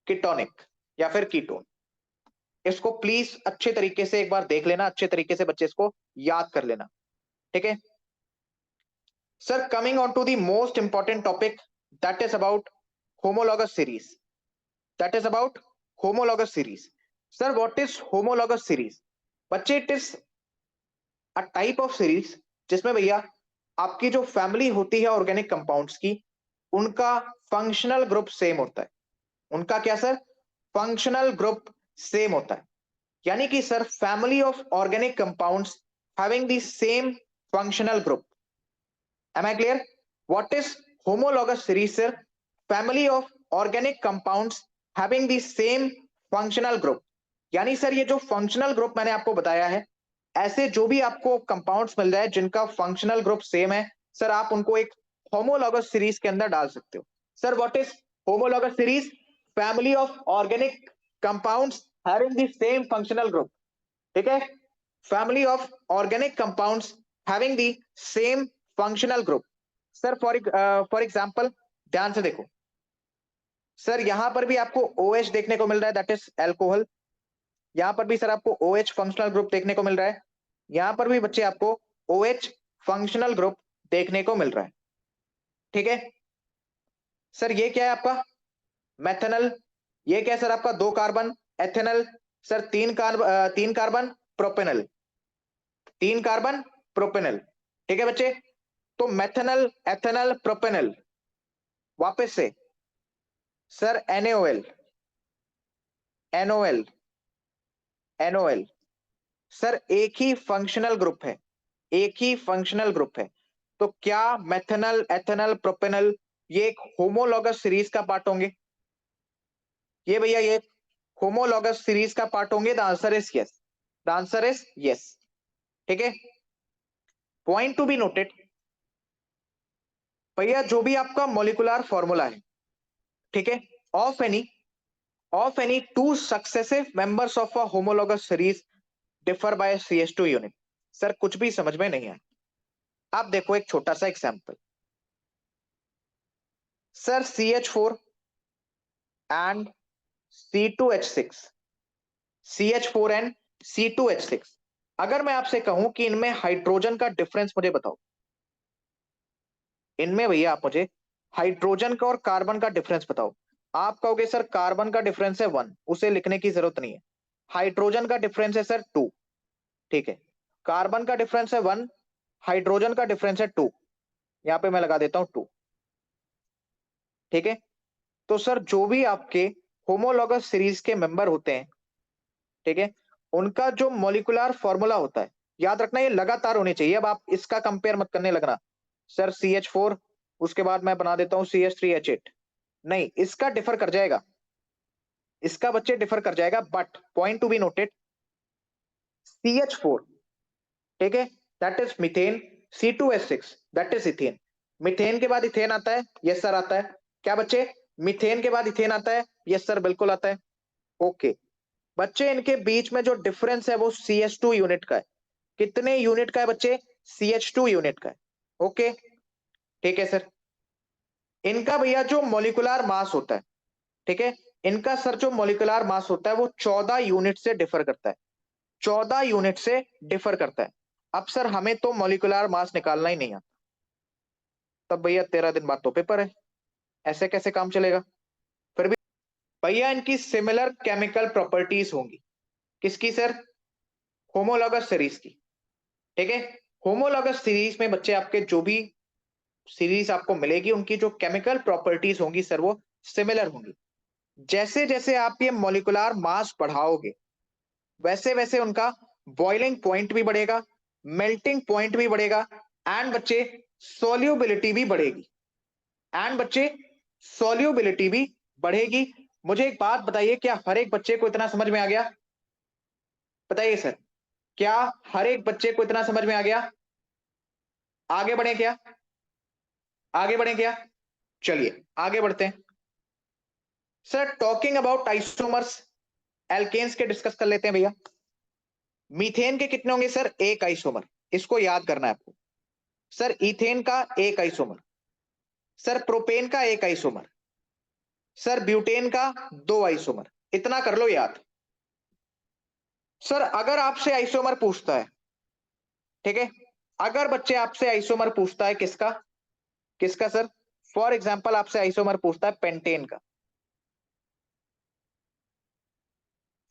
ketonic या फिर कीटोन। इसको प्लीज अच्छे तरीके से एक बार देख लेना, अच्छे तरीके से बच्चे इसको याद कर लेना। ठीक है sir, coming on to the most important topic, that is about homologous series. That is about homologous series. Sir, what is homologous series? बच्चे, it is a type of series जिसमें भैया आपकी जो फैमिली होती है ऑर्गेनिक कंपाउंड्स की, उनका फंक्शनल ग्रुप सेम होता है। उनका क्या सर? फंक्शनल ग्रुप सेम होता है। यानी कि sir family of organic compounds having the same functional group. Am I clear? What is homologous series, sir? Family of organic compounds having the same functional group. यानी सर ये जो फंक्शनल ग्रुप मैंने आपको बताया है, ऐसे जो भी आपको कंपाउंड्स मिल जाए जिनका फंक्शनल ग्रुप सेम है, सर आप उनको एक होमोलॉगस सीरीज के अंदर डाल सकते हो। Sir what is homologous series? Family of organic compounds having the same functional group. ठीक है, family of organic compounds having the same functional group. Sir for example ध्यान से देखो सर, यहां पर भी आपको OH देखने को मिल रहा है, दैट इज अल्कोहल। यहां पर भी सर आपको OH फंक्शनल ग्रुप देखने को मिल रहा है। यहां पर भी बच्चे आपको OH फंक्शनल ग्रुप देखने को मिल रहा है। ठीक है सर, ये क्या है आपका? मेथनल। ये क्या है सर आपका? 2 carbon. Ethanal. Sir 3 carbon propanal. 3 carbon propanal. ठीक है बच्चे, तो मेथनल, एथेनल, प्रोपेनल। वापस से sir NaOL, NOL, NOL। Sir एक ही फंक्शनल ग्रुप है, एक ही फंक्शनल ग्रुप है। तो क्या मेथनल, एथेनल, प्रोपेनल ये एक होमोलॉगस सीरीज का पार्ट होंगे? ये भैया ये होमोलॉगस सीरीज का पार्ट होंगे? The answer is yes. The answer is yes. ठीक है, पॉइंट टू बी नोटेड भैया, जो भी आपका मॉलिक्यूलर फॉर्मूला है, ठीक है, of any two successive members of a homologous series differ by CH2 unit. Sir कुछ भी समझ में नहीं आया। आप देखो एक छोटा सा example. Sir CH4 and C2H6, CH4 and C2H6। अगर मैं आपसे कहूं कि इनमें हाइड्रोजन का डिफरेंस मुझे बताओ, इनमें भैया आप मुझे हाइड्रोजन का और कार्बन का डिफरेंस बताओ। आप कहोगे सर कार्बन का डिफरेंस है 1, उसे लिखने की जरूरत नहीं है। हाइड्रोजन का डिफरेंस है सर 2। ठीक है, कार्बन का डिफरेंस है 1, हाइड्रोजन का डिफरेंस है 2। यहां पे मैं लगा देता हूं 2। ठीक है, तो सर जो भी आपके होमोलॉगस सीरीज के मेंबर होते हैं, ठीक है, उनका जो मॉलिक्यूलर फॉर्मूला होता है, याद रखना ये लगातार होने चाहिए। अब आप इसका कंपेयर मत करने लगना सर CH4 उसके बाद मैं बना देता हूं CH3H8। नहीं, इसका डिफर कर जाएगा, इसका बच्चे डिफर कर जाएगा। But point to be noted, CH4, ठीक है, that is methane. C2H6 that is ethane. Methane के बाद इथेन आता है, यस सर आता है। क्या बच्चे? मीथेन के बाद इथेन आता है, यस सर बिल्कुल आता है। ओके बच्चे, इनके बीच में जो डिफरेंस है वो CH2 यूनिट का है। कितने यूनिट का है बच्चे? CH2 यूनिट का है। ओके ठीक है सर। इनका भैया जो मॉलिक्यूलर मास होता है, ठीक है, इनका सर जो मॉलिक्यूलर मास होता है वो 14 यूनिट से डिफर करता है। 14 यूनिट से डिफर करता है। अब सर हमें तो मॉलिक्यूलर मास निकालना ही नहीं आता, तब भैया 13 दिन बाद तो पेपर है, ऐसे कैसे काम चलेगा? फिर भी भैया इनकी सिमिलर केमिकल प्रॉपर्टीज होंगी। किसकी सर? होमोलॉगस सीरीज की। ठीक है, होमोलॉगस सीरीज में बच्चे आपके जो भी सीरीज आपको मिलेगी उनकी जो केमिकल प्रॉपर्टीज होंगी सर वो सिमिलर होंगी। जैसे जैसे आप ये मॉलिक्यूलर मास बढ़ाओगे वैसे वैसे उनका बॉइलिंग पॉइंट भी बढ़ेगा, मेल्टिंग पॉइंट भी बढ़ेगा एंड बच्चे सोल्यूबिलिटी भी बढ़ेगी। एंड बच्चे सोल्यूबिलिटी भी बढ़ेगी। मुझे एक बात बताइए, क्या हर एक बच्चे को इतना समझ में आ गया? बताइए सर, क्या हर एक बच्चे को इतना समझ में आ गया? आगे बढ़े क्या? आगे बढ़े क्या? चलिए आगे बढ़ते हैं। Sir talking about isomers, alkanes के डिस्कस कर लेते हैं भैया। मीथेन के कितने होंगे सर? एक आइसोमर, इसको याद करना है आपको। सर इथेन का एक आइसोमर, सर प्रोपेन का एक आइसोमर, सर ब्यूटेन का दो आइसोमर, इतना कर लो याद। सर अगर आपसे आइसोमर पूछता है, ठीक है, अगर बच्चे आपसे आइसोमर पूछता है किसका? किसका सर? फॉर एग्जाम्पल आपसे आइसोमर पूछता है पेंटेन का।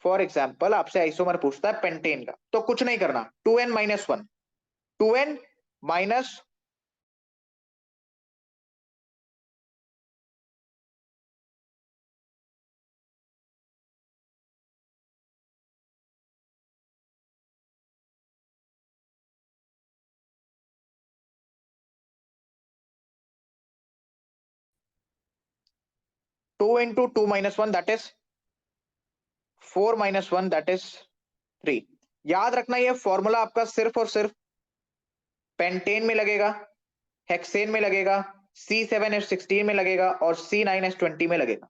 फॉर एग्जाम्पल आपसे आइसोमर पूछता है पेंटेन का, तो कुछ नहीं करना, 2n-1, 2n minus two into two minus one that is 4-1 that is 3। याद रखना ये फॉर्मूला आपका सिर्फ और सिर्फ पेंटेन में लगेगा, हेक्सेन में लगेगा, C7H16 में लगेगा और C9H20 में लगेगा।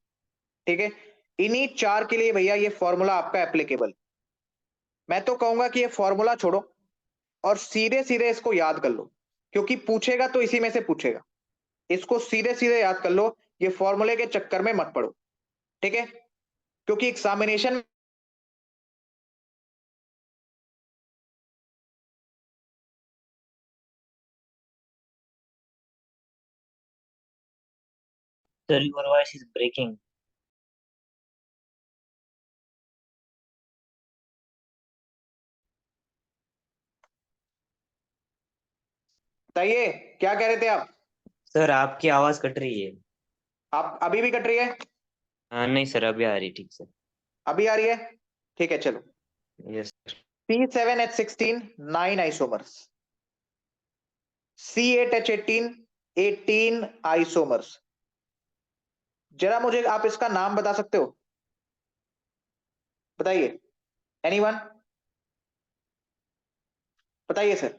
ठीक है, इन्हीं चार के लिए भैया ये फॉर्मूला आपका एप्लीकेबल। मैं तो कहूंगा कि ये फॉर्मूला छोड़ो और सीधे सीधे इसको याद कर लो, क्योंकि पूछेगा तो इसी में से पूछेगा। इसको सीधे सीधे याद कर लो, ये फॉर्मूले के चक्कर में मत पड़ो। ठीक है, क्योंकि examination Sir, your voice is breaking. बताइए क्या कह रहे थे आप? सर आपकी आवाज कट रही है। आप अभी भी कट रही है? हाँ नहीं सर, अभी आ रही ठीक से। अभी आ रही है? ठीक है चलो। Yes. C7H16 9 isomers, C8H18 18 isomers. जरा मुझे आप इसका नाम बता सकते हो? बताइए, एनीवन? बताइए सर,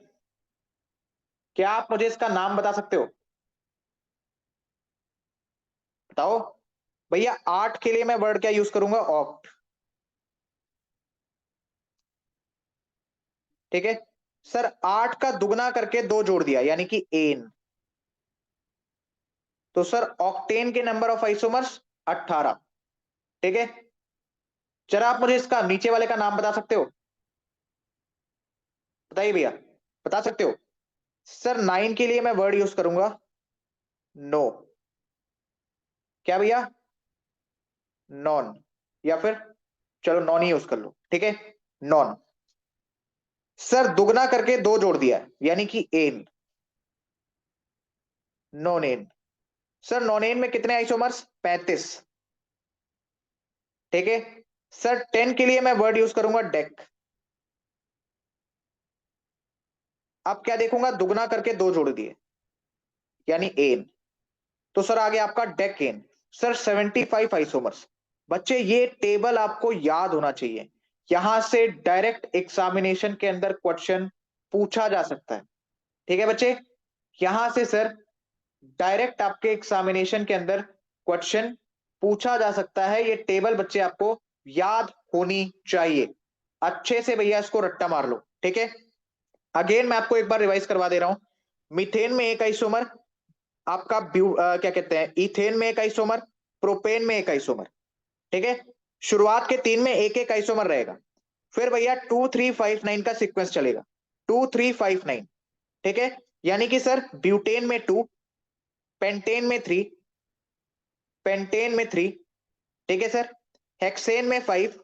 क्या आप मुझे इसका नाम बता सकते हो? बताओ भैया। 8 के लिए मैं वर्ड क्या यूज करूंगा? ऑक्ट। ठीक है सर, 8 का दुगना करके 2 जोड़ दिया यानी कि एन। तो सर ऑक्टेन के नंबर ऑफ आइसोमर्स 18। ठीक है, जरा आप मुझे इसका नीचे वाले का नाम बता सकते हो? बताइए भैया, बता सकते हो? सर 9 के लिए मैं वर्ड यूज करूंगा नो। क्या भैया? नॉन, या फिर चलो नॉन ही यूज कर लो। ठीक है, नॉन। सर दुगना करके 2 जोड़ दिया यानी कि ane, nonane. Sir nonane में कितने आइसोमर्स? 35। ठीक है सर, 10 के लिए मैं वर्ड यूज करूंगा डेक। अब क्या देखूंगा? दुगना करके 2 जोड़ दिए यानी एन। तो सर आगे आपका डेक एन। Sir 75 isomers. बच्चे ये टेबल आपको याद होना चाहिए, यहां से डायरेक्ट एग्जामिनेशन के अंदर क्वेश्चन पूछा जा सकता है। ठीक है बच्चे, यहां से सर डायरेक्ट आपके एग्जामिनेशन के अंदर क्वेश्चन पूछा जा सकता है। ये टेबल बच्चे आपको याद होनी चाहिए। अच्छे से भैया इसको रट्टा मार लो। ठीक है, अगेन मैं आपको एक बार रिवाइज करवा दे रहा हूं। मीथेन में एक आइसोमर, आपका क्या कहते हैं, इथेन में एक आइसोमर, प्रोपेन में एक आइसोमर। ठीक है, शुरुआत के 3 में एक एक आइसोमर रहेगा। फिर भैया 2-3-5-9 का सीक्वेंस चलेगा, 2-3-5-9। ठीक है, यानी कि सर ब्यूटेन में 2, पेंटेन में 3, पेंटेन में 3। ठीक है सर, हेक्सेन में 5,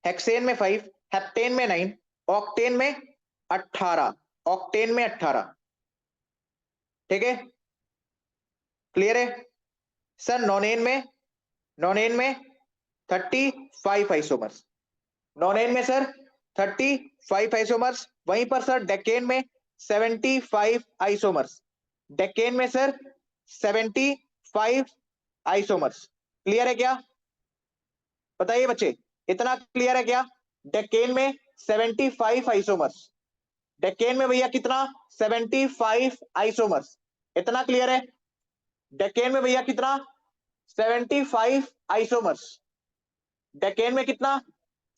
हेक्सेन में 5, हेप्टेन में 9, ऑक्टेन में 18, ऑक्टेन में 18। ठीक है, क्लियर है सर? नॉनेन में 35 आइसोमर्स, नॉनेन में सर 35 आइसोमर्स। वहीं पर सर डेकेन में 75 आइसोमर्स, डेकेन में सर 75 आइसोमर्स। क्लियर है क्या? बताइए बच्चे, इतना क्लियर है क्या? डेकेन में 75 आइसोमर्स, डेकेन में भैया कितना? 75 आइसोमर्स। इतना क्लियर है? डेकेन में भैया कितना? 75 आइसोमर्स, डेकेन में कितना?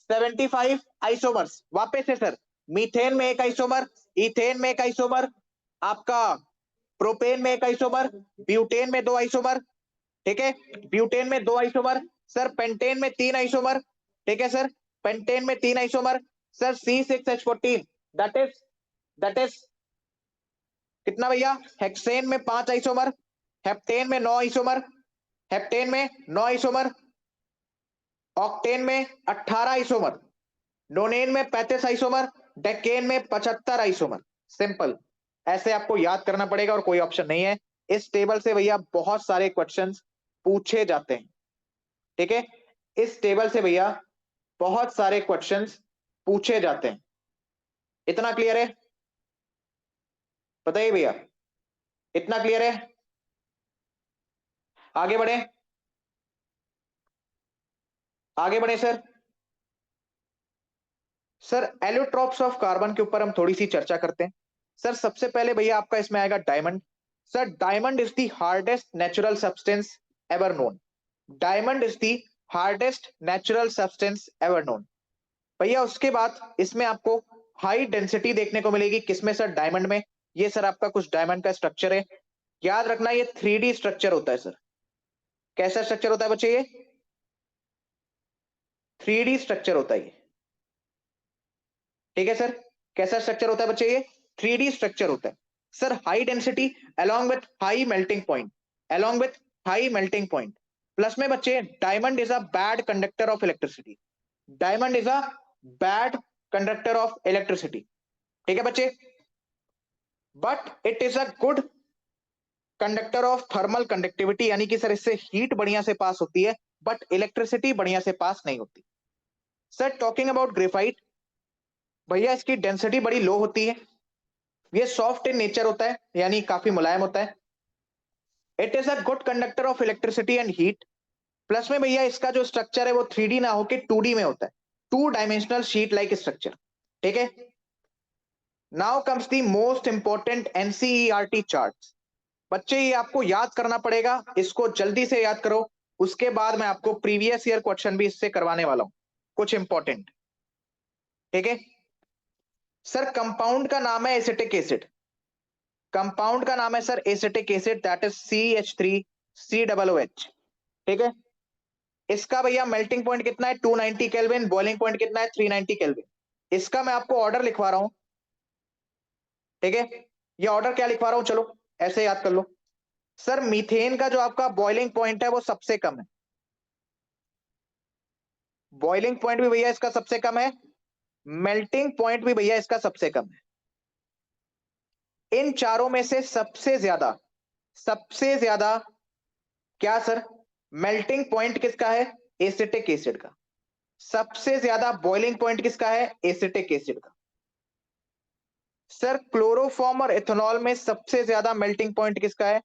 75 आइसोमर्स। वापस से सर, मीथेन में एक आइसोमर, इथेन में एक आइसोमर, आपका प्रोपेन में एक आइसोमर, ब्यूटेन में 2 आइसोमर। ठीक है, ब्यूटेन में 2 आइसोमर। सर पेंटेन में 3 आइसोमर। ठीक है सर, पेंटेन में 3 isomer. Sir C6H14 that is कितना भैया? हेक्सेन में 5 आइसोमर, हेप्टेन में 9 आइसोमर, हेप्टेन में 9 आइसोमर, ऑक्टेन में 18 आइसोमर, नोनेन में 35 आइसोमर, डेकेन में 75 आइसोमर। सिंपल, ऐसे आपको याद करना पड़ेगा और कोई ऑप्शन नहीं है। इस टेबल से भैया बहुत सारे क्वेश्चंस पूछे जाते हैं। ठीक है, इस टेबल से भैया बहुत सारे क्वेश्चंस पूछे जाते हैं। इतना क्लियर है? बताइए भैया, इतना क्लियर है? आगे बढ़े, आगे बढ़े sir. Sir allotropes of carbon के ऊपर हम थोड़ी सी चर्चा करते हैं। सर सबसे पहले भैया आपका इसमें आएगा diamond. Sir diamond is the hardest natural substance ever known, diamond is the hardest natural substance ever known. भैया उसके बाद इसमें आपको हाई डेंसिटी देखने को मिलेगी। किसमें सर? डायमंड में। ये सर आपका कुछ डायमंड का स्ट्रक्चर है, याद रखना ये 3D स्ट्रक्चर होता है सर। कैसा स्ट्रक्चर होता है बच्चे? ये 3D स्ट्रक्चर होता है ये। ठीक है सर, कैसा स्ट्रक्चर होता है बच्चे? ये 3D स्ट्रक्चर होता है sir. High density along with high melting point, along with high melting point. Plus में बच्चे diamond is a bad conductor of electricity, diamond is a bad conductor of electricity. ठीक है बच्चे, but it is a good conductor of thermal conductivity, यानी कि सर इससे हीट बढ़िया से पास होती है बट इलेक्ट्रिसिटी बढ़िया से पास नहीं होती। सर टॉकिंग अबाउट ग्रेफाइट, भैया इसकी डेंसिटी बड़ी लो होती है, ये सॉफ्ट इन नेचर होता है यानी काफी मुलायम होता है। It is a good conductor of electricity and heat. Plus में भैया इसका जो स्ट्रक्चर है वो 3D ना होके 2D में होता है, 2 डायमेंशनल शीट लाइक स्ट्रक्चर। ठीक है, now comes the most important NCERT chart. बच्चे ये आपको याद करना पड़ेगा, इसको जल्दी से याद करो। उसके बाद मैं आपको प्रीवियस ईयर क्वेश्चन भी इससे करवाने वाला हूं, कुछ इंपॉर्टेंट। ठीक है सर, कंपाउंड का नाम है एसिटिक एसिड, कंपाउंड का नाम है sir acetic acid that is CH3COOH। ठीक है, इसका भैया मेल्टिंग पॉइंट कितना है? 290 केल्विन, बॉइलिंग पॉइंट कितना है? 390 केल्विन। इसका मैं आपको ऑर्डर लिखवा रहा हूं। ठीक है, ये ऑर्डर क्या लिखवा रहा हूं, चलो ऐसे याद कर लो। सर मीथेन का जो आपका बॉइलिंग पॉइंट है वो सबसे कम है, बॉइलिंग पॉइंट भी भैया इसका सबसे कम है, मेल्टिंग पॉइंट भी भैया इसका सबसे कम है। इन चारों में से सबसे ज्यादा क्या सर? मेल्टिंग पॉइंट किसका है? एसिटिक एसिड का। सबसे ज्यादा बॉइलिंग पॉइंट किसका है? एसिटिक एसिड का। सर क्लोरोफॉर्म और इथेनॉल में सबसे ज्यादा मेल्टिंग पॉइंट किसका है?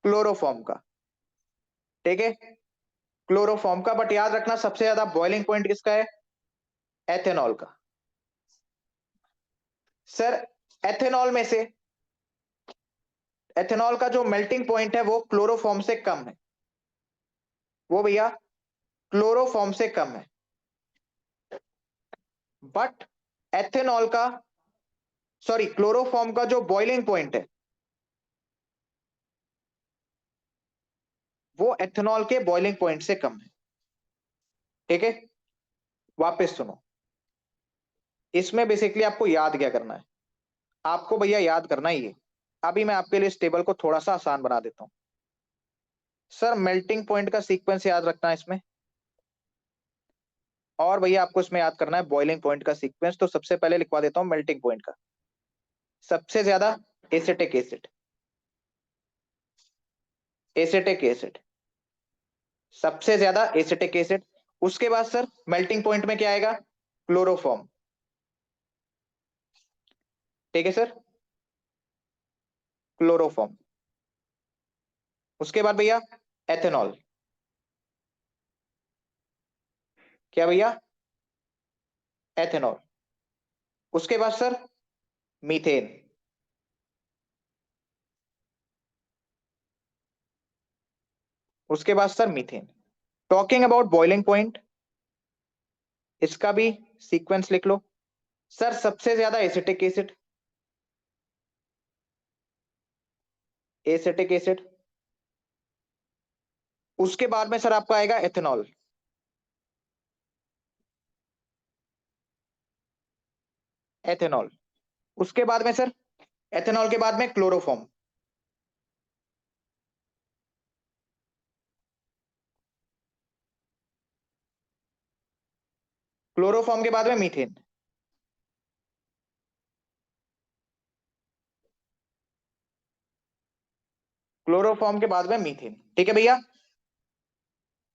क्लोरोफॉर्म का। ठीक है, क्लोरोफॉर्म का, बट याद रखना सबसे ज्यादा बॉइलिंग पॉइंट किसका है? एथेनॉल का। सर एथेनॉल में से एथेनॉल का जो मेल्टिंग पॉइंट है वो क्लोरोफॉर्म से कम है, वो भैया क्लोरोफॉर्म से कम है। बट एथेनॉल का, सॉरी क्लोरोफॉर्म का जो बॉइलिंग पॉइंट है वो एथेनॉल के बॉइलिंग पॉइंट से कम है। ठीक है, वापस सुनो, इसमें बेसिकली आपको याद क्या करना है? आपको भैया याद करना है ये। अभी मैं आपके लिए इस टेबल को थोड़ा सा आसान बना देता हूं। सर मेल्टिंग पॉइंट का सीक्वेंस याद रखना है इसमें। और भैया आपको इसमें याद करना है बॉइलिंग पॉइंट का सीक्वेंस। तो सबसे पहले लिखवा देता हूं मेल्टिंग पॉइंट का। सबसे ज्यादा एसिटिक एसिड, एसिटिक एसिड, सबसे ज्यादा एसिटिक एसिड। उसके बाद सर मेल्टिंग पॉइंट में क्या आएगा? क्लोरोफॉर्म। ठीक है सर, क्लोरोफॉर्म। उसके बाद भैया एथेनॉल। क्या भैया? एथेनॉल। उसके बाद सर मीथेन। उसके बाद sir methane. Talking about boiling point, इसका भी सीक्वेंस लिख लो। सर सबसे ज्यादा एसिटिक एसिड, एसिटिक एसिड। उसके बाद में सर आपका आएगा एथेनॉल। एथेनॉल। उसके बाद में सर एथेनॉल के बाद में क्लोरोफॉर्म। क्लोरोफॉर्म के बाद में मीथेन। क्लोरोफॉर्म के बाद में मीथेन। ठीक है भैया।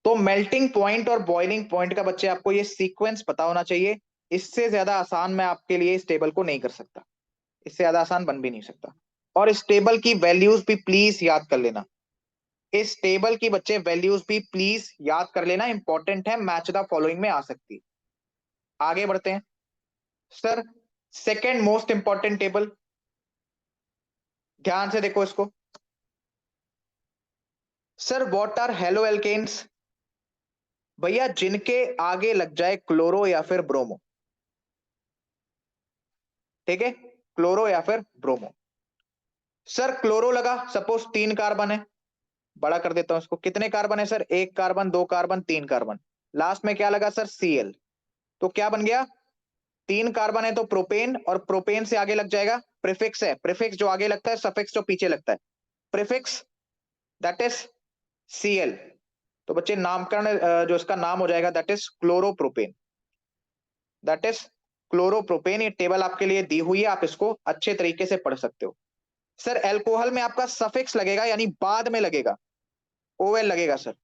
तो मेल्टिंग पॉइंट और बॉइलिंग पॉइंट का बच्चे आपको ये सीक्वेंस पता होना चाहिए। इससे ज्यादा आसान मैं आपके लिए इस टेबल को नहीं कर सकता, इससे ज्यादा आसान बन भी नहीं सकता। और इस टेबल की वैल्यूज भी प्लीज याद कर लेना। इस टेबल की बच्चे वैल्यूज भी प्लीज याद कर लेना, इंपॉर्टेंट है, मैच द फॉलोइंग में आ सकती है। आगे बढ़ते हैं sir. Second most important table, ध्यान से देखो इसको। Sir what are haloalkanes? भैया जिनके आगे लग जाए क्लोरो या फिर ब्रोमो। ठीक है, क्लोरो या फिर ब्रोमो। सर क्लोरो लगा, सपोज 3 कार्बन है, बड़ा कर देता हूं इसको। कितने कार्बन है sir? 1 carbon, 2 carbon, 3 carbon. Last में क्या लगा सर? Cl। तो क्या बन गया? 3 कार्बन है तो प्रोपेन, और प्रोपेन से आगे लग जाएगा प्रीफिक्स है, प्रीफिक्स जो आगे लगता है, सफिक्स जो पीछे लगता है, प्रीफिक्स, दैट इज Cl। तो बच्चे नामकरण जो इसका नाम हो जाएगा that is chloropropane, that is chloropropane. ये टेबल आपके लिए दी हुई है, आप इसको अच्छे तरीके से पढ़ सकते हो। सर एल्कोहल में आपका सफिक्स लगेगा, यानी बाद में लगेगा, ओएल लगेगा सर।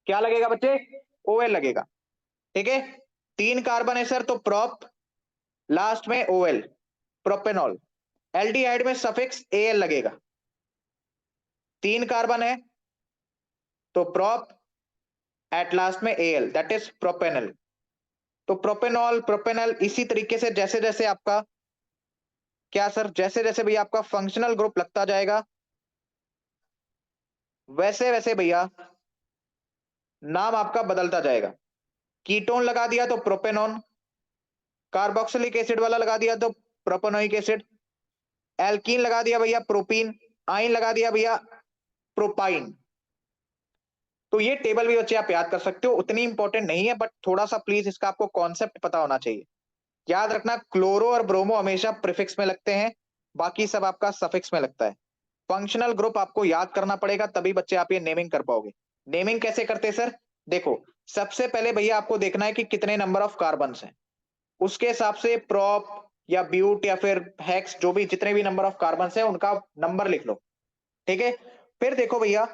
क्या लगेगा बच्चे? ओएल लगेगा। ठीक है, 3 कार्बन है सर तो प्रोप, लास्ट में ओएल, प्रोपेनॉल। एल्डिहाइड में सफिक्स एल लगेगा। 3 कार्बन है तो प्रोप, एट लास्ट में एल, दैट इज प्रोपेनल। तो प्रोपेनॉल, प्रोपेनल, इसी तरीके से जैसे जैसे आपका क्या सर, जैसे जैसे भैया आपका फंक्शनल ग्रुप लगता जाएगा, वैसे वैसे भैया नाम आपका बदलता जाएगा। कीटोन लगा दिया तो प्रोपेनॉन, कार्बोक्सिलिक एसिड वाला लगा दिया तो प्रोपेनोइक एसिड, एल्कीन लगा दिया भैया प्रोपीन, आइन लगा दिया भैया प्रोपाइन। तो ये टेबल भी बच्चे आप याद कर सकते हो, उतनी इंपॉर्टेंट नहीं है, बट थोड़ा सा प्लीज इसका आपको कॉन्सेप्ट पता होना चाहिए। याद रखना क्लोरो और ब्रोमो हमेशा प्रीफिक्स में लगते हैं, बाकी सब आपका सफिक्स में लगता है। फंक्शनल ग्रुप आपको याद करना पड़ेगा, तभी बच्चे आप ये नेमिंग कर पाओगे। नेमिंग कैसे करते हैं सर? देखो, सबसे पहले भैया आपको देखना है कि कितने नंबर ऑफ कार्बन हैं, उसके हिसाब से प्रॉप या ब्यूट या फिर हेक्स, जो भी जितने भी नंबर ऑफ कार्बन हैं उनका नंबर लिख लो। ठीक है, फिर देखो भैया,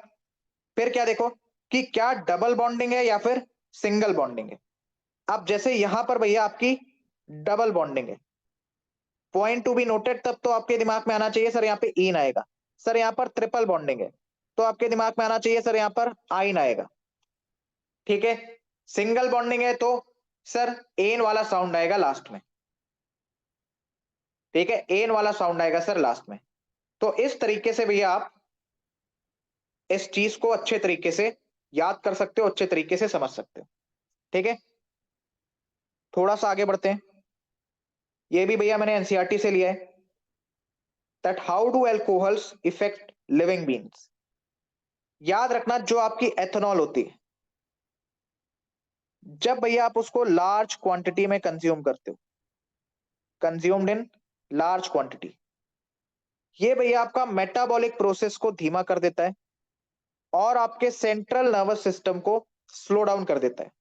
फिर क्या देखो कि क्या डबल बॉन्डिंग है या फिर सिंगल बॉन्डिंग है। अब जैसे यहां पर भैया आपकी डबल बॉन्डिंग है, पॉइंट टू बी नोटेड, तब तो आपके दिमाग में आना चाहिए सर यहाँ पे इन आएगा। सर यहाँ पर ट्रिपल बॉन्डिंग है तो आपके दिमाग में आना चाहिए सर यहाँ पर आइन आएगा। ठीक है, सिंगल बॉन्डिंग है तो सर एन वाला साउंड आएगा लास्ट में। ठीक है, एन वाला साउंड आएगा सर लास्ट में। तो इस तरीके से भैया आप इस चीज को अच्छे तरीके से याद कर सकते हो, अच्छे तरीके से समझ सकते हो। ठीक है, थोड़ा सा आगे बढ़ते हैं। ये भी भैया मैंने एनसीईआरटी से लिया है, that how do alcohols effect living beings. याद रखना, जो आपकी एथेनॉल होती है, जब भैया आप उसको लार्ज क्वांटिटी में कंज्यूम करते हो, कंज्यूम्ड इन लार्ज क्वांटिटी, ये भैया आपका मेटाबॉलिक प्रोसेस को धीमा कर देता है और आपके सेंट्रल नर्वस सिस्टम को स्लो डाउन कर देता है।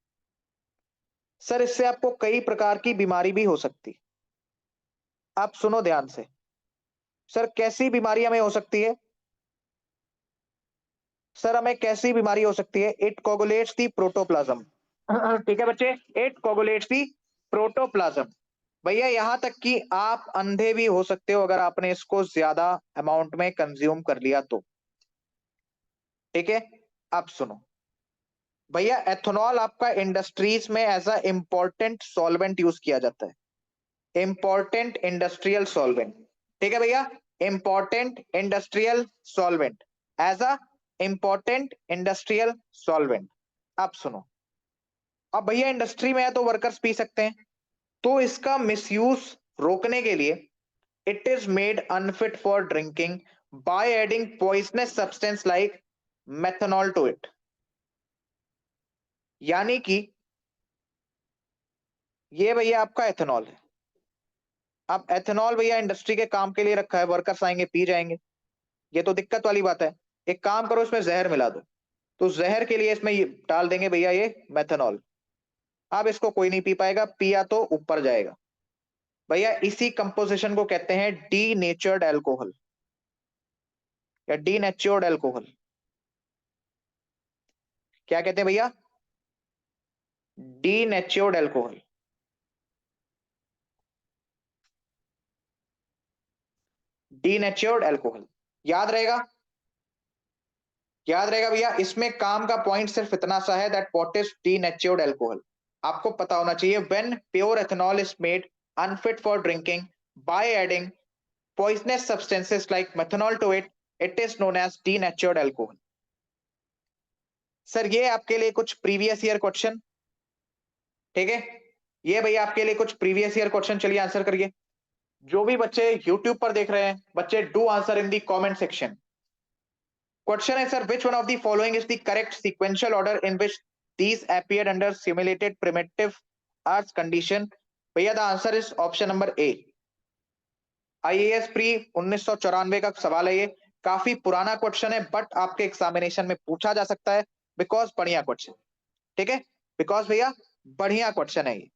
सर इससे आपको कई प्रकार की बीमारी भी हो सकती। आप सुनो ध्यान से। सर कैसी बीमारी हमें हो सकती है? सर हमें कैसी बीमारी हो सकती है? It coagulates the protoplasm. ठीक है बच्चे, इट कोगुलेट्स दी प्रोटोप्लाज्म। भैया यहां तक कि आप अंधे भी हो सकते हो अगर आपने इसको ज्यादा अमाउंट में कंज्यूम कर लिया तो। ठीक है, अब सुनो भैया, एथेनॉल आपका इंडस्ट्रीज में as a important solvent use किया जाता है। Important industrial solvent. ठीक है भैया, important industrial solvent, as a important industrial solvent. अब सुनो, अब भैया इंडस्ट्री में है तो वर्कर्स पी सकते हैं, तो इसका मिसयूज रोकने के लिए it is made unfit for drinking by adding poisonous substance like methanol to it. यानी कि ये भैया आपका एथेनॉल है। अब एथेनॉल भैया इंडस्ट्री के काम के लिए रखा है, वर्कर्स आएंगे पी जाएंगे, ये तो दिक्कत वाली बात है। एक काम करो, इसमें जहर मिला दो, तो जहर के लिए इसमें डाल देंगे भैया ये मेथनॉल। अब इसको कोई नहीं पी पाएगा, पिया तो ऊपर जाएगा। भैया इसी कंपोजिशन को कहते हैं डी नेचर्ड एल्कोहल या डी नेचर्ड एल्कोहल। क्या कहते हैं भैया? D नेचर्ड alcohol. डी नेचर्ड एल्कोहल, याद रहेगा? याद रहेगा भैया, इसमें काम का पॉइंट सिर्फ इतना सा है that what is D नेचर्ड alcohol. आपको पता होना चाहिए, when pure ethanol is made unfit for drinking by adding poisonous substances like methanol to it, it is known as denatured alcohol. Sir ये आपके लिए कुछ प्रीवियस ईयर क्वेश्चन, ठीक है, ये भैया आपके लिए कुछ प्रीवियस ईयर क्वेश्चन, चलिए आंसर करिए। जो भी बच्चे YouTube पर देख रहे हैं, बच्चे do answer in the comment section. Question है sir, which one of the following is the correct sequential order in which these appeared under simulated primitive earth condition? भैया the answer is option number A. IAS pre 1994 का सवाल है ये, काफी पुराना क्वेश्चन है बट आपके एग्जामिनेशन में पूछा जा सकता है, बिकॉज बढ़िया क्वेश्चन। ठीक है, बिकॉज भैया बढ़िया क्वेश्चन है ये।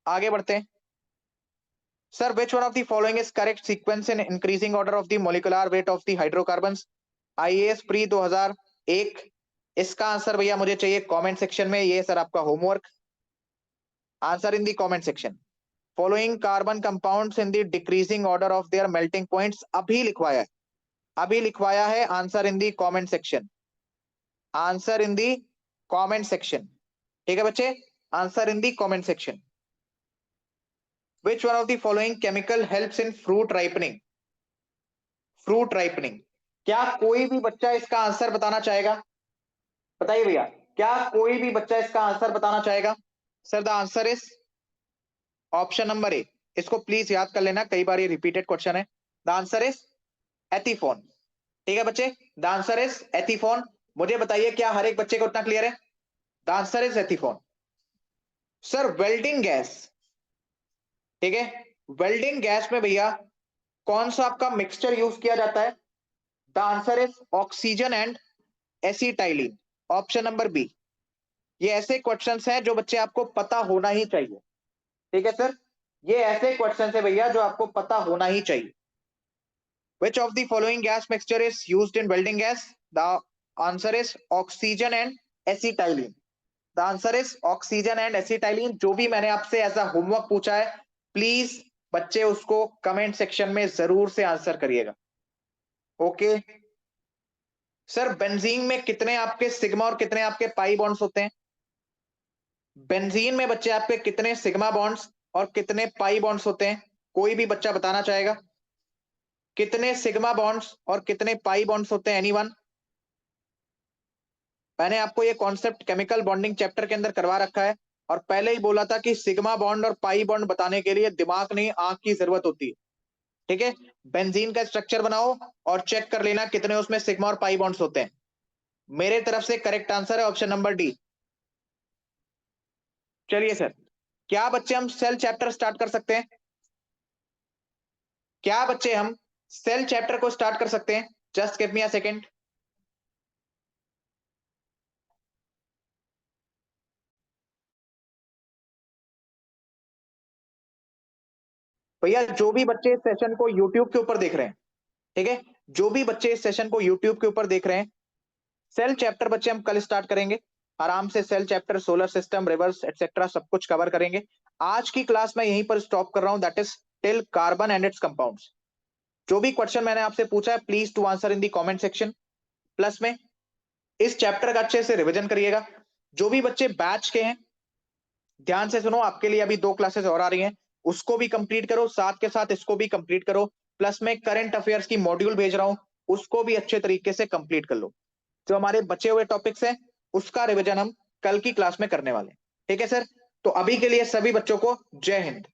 आगे बढ़ते हैं। Sir which one of the following is correct sequence in increasing order of the molecular weight of the hydrocarbons? IAS pre 2001। इसका आंसर भैया मुझे चाहिए कमेंट सेक्शन में, ये सर आपका homework. Answer in the comment section. Following carbon compounds in the decreasing order of their melting points, अभी लिखवाया है, अभी लिखवाया है। Answer in the comment section, answer in the comment section. ठीक है बच्चे, answer in the comment section. Which one of the following chemical helps in fruit ripening? Fruit ripening, क्या कोई भी बच्चा इसका आंसर बताना चाहेगा? बताइए भैया, क्या कोई भी बच्चा इसका आंसर बताना चाहेगा? Sir the answer is option number A. इसको प्लीज याद कर लेना, कई बार ये रिपीटेड क्वेश्चन है। The answer is ethephon. ठीक है बच्चे, द आंसर इज एथीफोन। मुझे बताइए क्या हर एक बच्चे को उतना क्लियर है? The answer is ethephon. Sir welding gas, ठीक है, वेल्डिंग गैस में भैया कौन सा आपका मिक्सचर यूज किया जाता है? The answer is oxygen and acetylene, option number B. ये ऐसे क्वेश्चंस हैं जो बच्चे आपको पता होना ही चाहिए। ठीक है सर, ये ऐसे क्वेश्चंस है भैया जो आपको पता होना ही चाहिए। Which of the following gas mixture is used in welding gas? The answer is oxygen and acetylene. The answer is oxygen and acetylene। जो भी मैंने आपसे ऐसा होमवर्क पूछा है, प्लीज बच्चे उसको कमेंट सेक्शन में जरूर से आंसर करिएगा। ओके सर, बेंजीन में कितने आपके सिग्मा और कितने आपके पाई बॉन्ड्स होते हैं? बेंजीन में बच्चे आपके कितने सिग्मा बॉन्ड्स और कितने पाई बॉन्ड्स होते हैं? कोई भी बच्चा बताना चाहेगा? कितने सिग्मा बॉन्ड्स और कितने पाई बॉन्ड्स होते हैं? एनीवन? मैंने आपको ये कॉन्सेप्ट केमिकल बॉन्डिंग चैप्टर के अंदर करवा रखा है, और पहले ही बोला था कि सिग्मा बॉन्ड और पाई बॉन्ड बताने के लिए दिमाग नहीं आंख की जरूरत होती है। ठीक है, बेंजीन का स्ट्रक्चर बनाओ और चेक कर लेना कितने उसमें सिग्मा और पाई बॉन्ड्स होते हैं। मेरे तरफ से करेक्ट आंसर है ऑप्शन नंबर डी। चलिए सर, क्या बच्चे हम सेल चैप्टर स्टार्ट कर सकते हैं? क्या बच्चे हम सेल चैप्टर को स्टार्ट कर सकते हैं? Just give me a second. भैया जो भी बच्चे इस सेशन को यूट्यूब के ऊपर देख रहे हैं, ठीक है, जो भी बच्चे इस सेशन को यूट्यूब के ऊपर देख रहे हैं, सेल चैप्टर बच्चे हम कल स्टार्ट करेंगे आराम से। Cell chapter, solar system, rivers etcetera सब कुछ कवर करेंगे। आज की क्लास मैं यहीं पर स्टॉप कर रहा हूं, that is till carbon and its compounds. जो भी क्वेश्चन मैंने आपसे पूछा है please to answer in the comment section. Plus में इस चैप्टर का अच्छे से रिवीजन करिएगा। जो भी बच्चे बैच के हैं ध्यान से सुनो, आपके लिए अभी 2 क्लासेस और आ रही हैं, उसको भी कंप्लीट करो, साथ के साथ इसको भी कंप्लीट करो। प्लस में करंट अफेयर्स की मॉड्यूल भेज रहा हूं, उसको भी अच्छे तरीके से कंप्लीट कर लो। जो हमारे बचे हुए टॉपिक्स हैं उसका रिवीजन हम कल की क्लास में करने वाले हैं। ठीक है सर, तो अभी के लिए सभी बच्चों को जय हिंद।